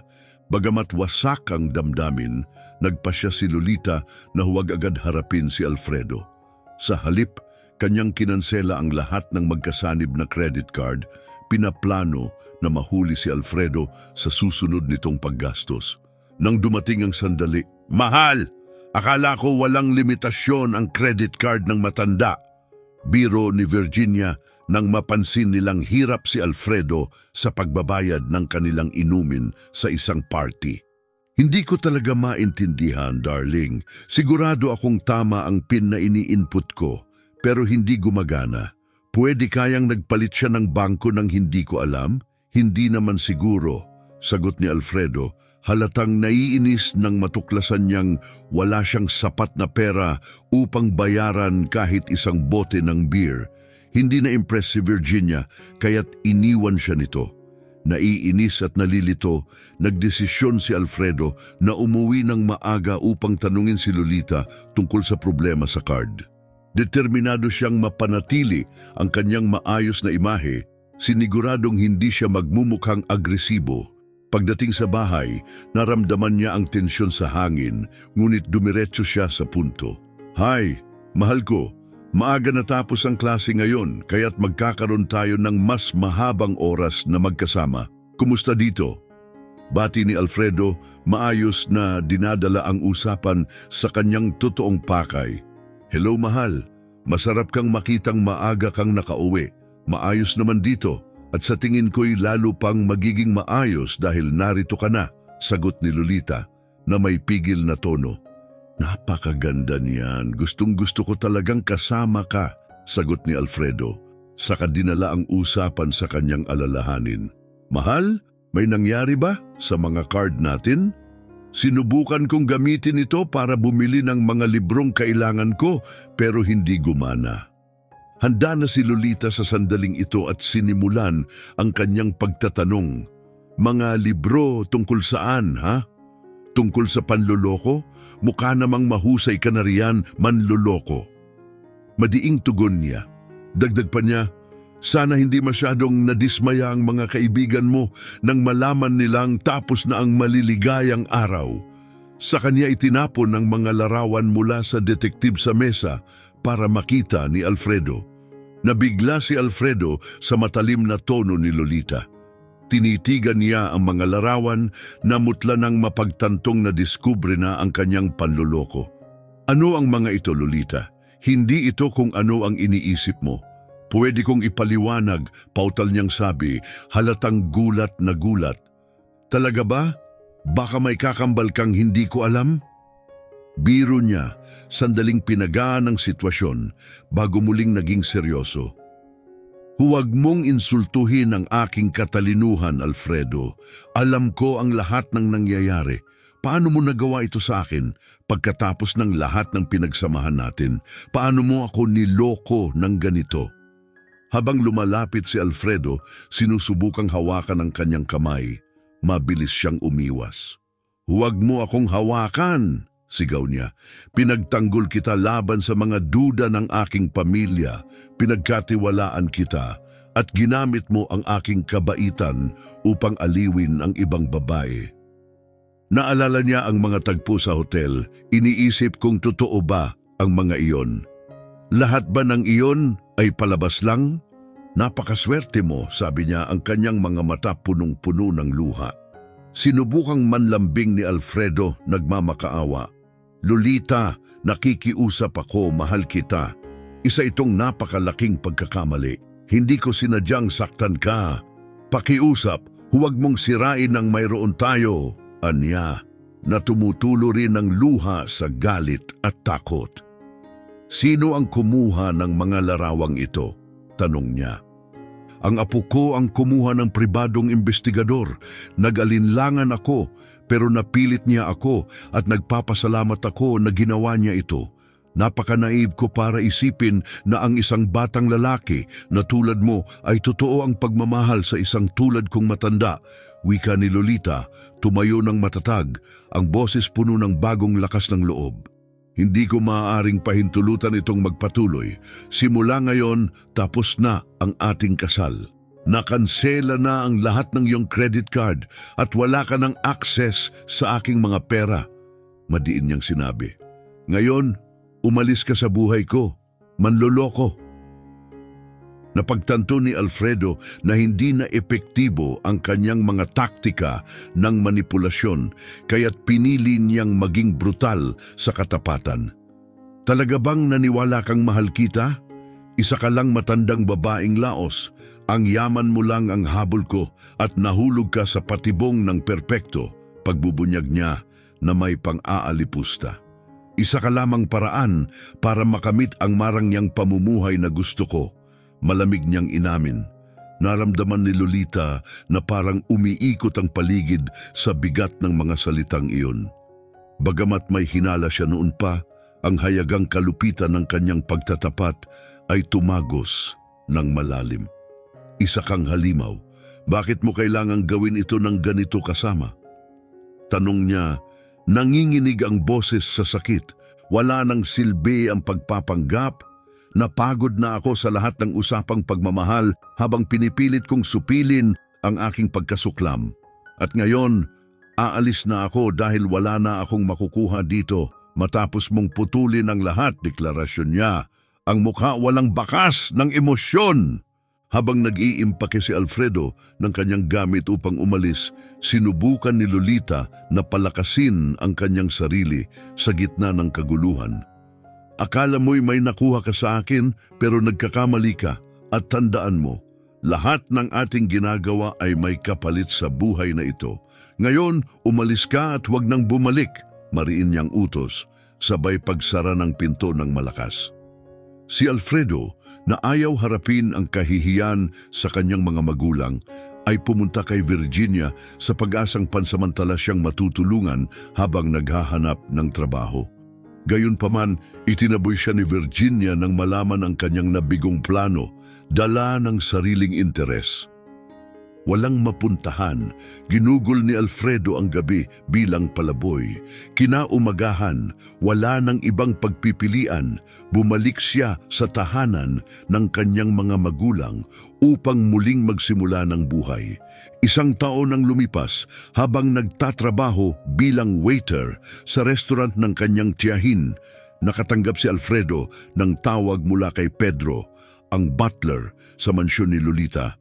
Bagamat wasak ang damdamin, nagpasya si Lolita na huwag agad harapin si Alfredo. Sa halip, kanyang kinansela ang lahat ng magkasanib na credit card, pinaplano na mahuli si Alfredo sa susunod nitong paggastos. Nang dumating ang sandali, "Mahal! Akala ko walang limitasyon ang credit card ng matanda." Biro ni Virginia nang mapansin nilang hirap si Alfredo sa pagbabayad ng kanilang inumin sa isang party. "Hindi ko talaga maintindihan, darling. Sigurado akong tama ang PIN na ini-input ko, pero hindi gumagana. Pwede kayang nagpalit siya ng bangko nang hindi ko alam?" "Hindi naman siguro," sagot ni Alfredo. Halatang naiinis nang matuklasan niyang wala siyang sapat na pera upang bayaran kahit isang bote ng beer. Hindi na-impress si Virginia kaya't iniwan siya nito. Naiinis at nalilito, nagdesisyon si Alfredo na umuwi ng maaga upang tanungin si Lolita tungkol sa problema sa card. Determinado siyang mapanatili ang kanyang maayos na imahe, siniguradong hindi siya magmumukhang agresibo. Pagdating sa bahay, naramdaman niya ang tensyon sa hangin, ngunit dumiretso siya sa punto. "Hi, mahal ko. Maaga natapos ang klase ngayon, kaya't magkakaroon tayo ng mas mahabang oras na magkasama. Kumusta dito?" Bati ni Alfredo, maayos na dinadala ang usapan sa kanyang totoong pakay. "Hello mahal, masarap kang makitang maaga kang nakauwi. Maayos naman dito. At sa tingin ko'y lalo pang magiging maayos dahil narito ka na," sagot ni Lolita na may pigil na tono. "Napakaganda niyan. Gustong-gusto ko talagang kasama ka," sagot ni Alfredo. Saka dinala ang usapan sa kanyang alalahanin. "Mahal, may nangyari ba sa mga card natin? Sinubukan kong gamitin ito para bumili ng mga librong kailangan ko pero hindi gumana." Handa na si Lolita sa sandaling ito at sinimulan ang kanyang pagtatanong. "Mga libro tungkol saan, ha? Tungkol sa panloloko? Mukha namang mahusay ka na riyan, manloloko." Madiing tugon niya. Dagdag pa niya, "Sana hindi masyadong nadismaya ang mga kaibigan mo nang malaman nilang tapos na ang maliligayang araw." Sa kanya itinapon ang mga larawan mula sa detektiv sa mesa para makita ni Alfredo. Nabigla si Alfredo sa matalim na tono ni Lolita. Tinitigan niya ang mga larawan na mutla ng mapagtantong na diskubre na ang kanyang panloloko. "Ano ang mga ito, Lolita? Hindi ito kung ano ang iniisip mo. Pwede kong ipaliwanag," pautal niyang sabi, halatang gulat na gulat. "Talaga ba? Baka may kakambal kang hindi ko alam?" Biro niya, sandaling pinagaan ang sitwasyon bago muling naging seryoso. "Huwag mong insultuhin ang aking katalinuhan, Alfredo. Alam ko ang lahat ng nangyayari. Paano mo nagawa ito sa akin pagkatapos ng lahat ng pinagsamahan natin? Paano mo ako niloko ng ganito?" Habang lumalapit si Alfredo, sinusubukang hawakan ang kanyang kamay. Mabilis siyang umiwas. "Huwag mo akong hawakan!" sigaw niya. "Pinagtanggol kita laban sa mga duda ng aking pamilya. Pinagkatiwalaan kita at ginamit mo ang aking kabaitan upang aliwin ang ibang babae." Naalala niya ang mga tagpo sa hotel. Iniisip kung totoo ba ang mga iyon. "Lahat ba ng iyon ay palabas lang?" "Napakaswerte mo," sabi niya, ang kanyang mga mata punong-puno ng luha. Sinubukang manlambing ni Alfredo, nagmamakaawa. "Lolita, nakikiusap ako, mahal kita. Isa itong napakalaking pagkakamali. Hindi ko sinadyang saktan ka. Pakiusap, huwag mong sirain ang mayroon tayo, anya, na tumutulo rin ng luha sa galit at takot. Sino ang kumuha ng mga larawang ito? Tanong niya. Ang apo ko ang kumuha ng pribadong investigador. Nag-alinlangan ako pero napilit niya ako at nagpapasalamat ako na ginawa niya ito. Napaka-naive ko para isipin na ang isang batang lalaki na tulad mo ay totoo ang pagmamahal sa isang tulad kong matanda. Wika ni Lolita, tumayo ng matatag, ang boses puno ng bagong lakas ng loob. Hindi ko maaaring pahintulutan itong magpatuloy. Simula ngayon, tapos na ang ating kasal. Nakansela na ang lahat ng iyong credit card at wala ka ng access sa aking mga pera. Madiin niyang sinabi. Ngayon, umalis ka sa buhay ko. Manloloko. Napagtanto ni Alfredo na hindi na epektibo ang kanyang mga taktika ng manipulasyon kaya't pinili niyang maging brutal sa katapatan. Talaga bang naniwala kang mahal kita? Isa ka lang matandang babaeng Laos. Ang yaman mo lang ang habol ko at nahulog ka sa patibong ng perpekto, pagbubunyag niya na may pang-aalipusta. Isa ka lamang paraan para makamit ang marangyang pamumuhay na gusto ko. Malamig niyang inamin. Naramdaman ni Lolita na parang umiikot ang paligid sa bigat ng mga salitang iyon. Bagamat may hinala siya noon pa, ang hayagang kalupitan ng kanyang pagtatapat ay tumagos ng malalim. Isa kang halimaw. Bakit mo kailangang gawin ito ng ganito kasama? Tanong niya, nanginginig ang boses sa sakit. Wala nang silbi ang pagpapanggap. Napagod na ako sa lahat ng usapang pagmamahal habang pinipilit kong supilin ang aking pagkasuklam. At ngayon, aalis na ako dahil wala na akong makukuha dito matapos mong putulin ang lahat, deklarasyon niya. Ang mukha walang bakas ng emosyon. Habang nag-iimpake si Alfredo ng kanyang gamit upang umalis, sinubukan ni Lolita na palakasin ang kanyang sarili sa gitna ng kaguluhan. Akala mo'y may nakuha ka sa akin pero nagkakamali ka at tandaan mo, lahat ng ating ginagawa ay may kapalit sa buhay na ito. Ngayon, umalis ka at huwag nang bumalik, mariin niyang utos, sabay pagsara ng pinto ng malakas. Si Alfredo, na ayaw harapin ang kahihiyan sa kanyang mga magulang, ay pumunta kay Virginia sa pag-asang pansamantala siyang matutulungan habang naghahanap ng trabaho. Gayunpaman, itinaboy siya ni Virginia nang malaman ang kanyang nabigong plano, dala ng sariling interes. Walang mapuntahan, ginugol ni Alfredo ang gabi bilang palaboy. Kinaumagahan, wala nang ibang pagpipilian, bumalik siya sa tahanan ng kanyang mga magulang upang muling magsimula ng buhay. Isang taon ang lumipas habang nagtatrabaho bilang waiter sa restaurant ng kanyang tiyahin. Nakatanggap si Alfredo ng tawag mula kay Pedro, ang butler sa mansyon ni Lolita.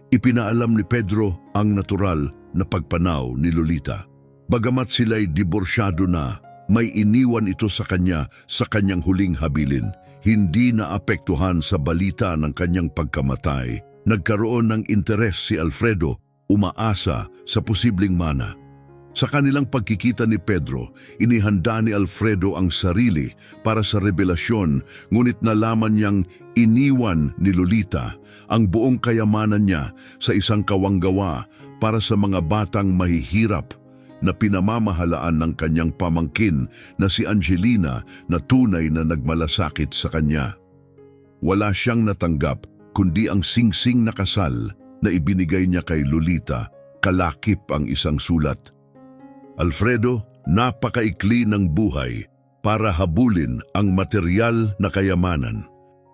Ipinaalam ni Pedro ang natural na pagpanaw ni Lolita. Bagamat sila'y diborsyado na, may iniwan ito sa kanyang huling habilin. Hindi na apektuhan sa balita ng kanyang pagkamatay. Nagkaroon ng interes si Alfredo, umaasa sa posibleng mana. Sa kanilang pagkikita ni Pedro, inihanda ni Alfredo ang sarili para sa revelasyon, ngunit nalaman niyang iniwan ni Lolita ang buong kayamanan niya sa isang kawanggawa para sa mga batang mahihirap na pinamamahalaan ng kanyang pamangkin na si Angelina na tunay na nagmalasakit sa kanya. Wala siyang natanggap kundi ang singsing na kasal na ibinigay niya kay Lolita, kalakip ang isang sulat. Alfredo, napakaikli ng buhay para habulin ang material na kayamanan.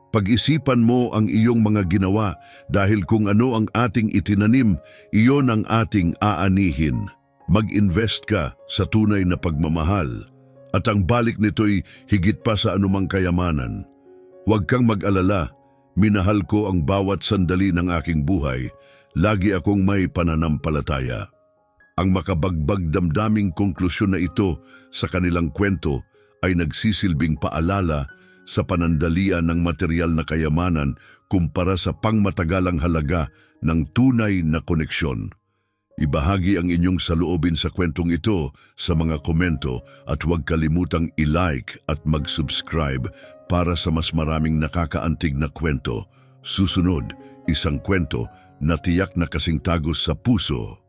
Pag-isipan mo ang iyong mga ginawa dahil kung ano ang ating itinanim, iyon ang ating aanihin. Mag-invest ka sa tunay na pagmamahal at ang balik nito'y higit pa sa anumang kayamanan. Huwag kang mag-alala, minahal ko ang bawat sandali ng aking buhay. Lagi akong may pananampalataya. Ang makabagbag damdaming konklusyon na ito sa kanilang kwento ay nagsisilbing paalala sa panandalian ng material na kayamanan kumpara sa pangmatagalang halaga ng tunay na koneksyon. Ibahagi ang inyong saloobin sa kwentong ito sa mga komento at huwag kalimutang i-like at mag-subscribe para sa mas maraming nakakaantig na kwento. Susunod, isang kwento na tiyak na kasing tagos sa puso.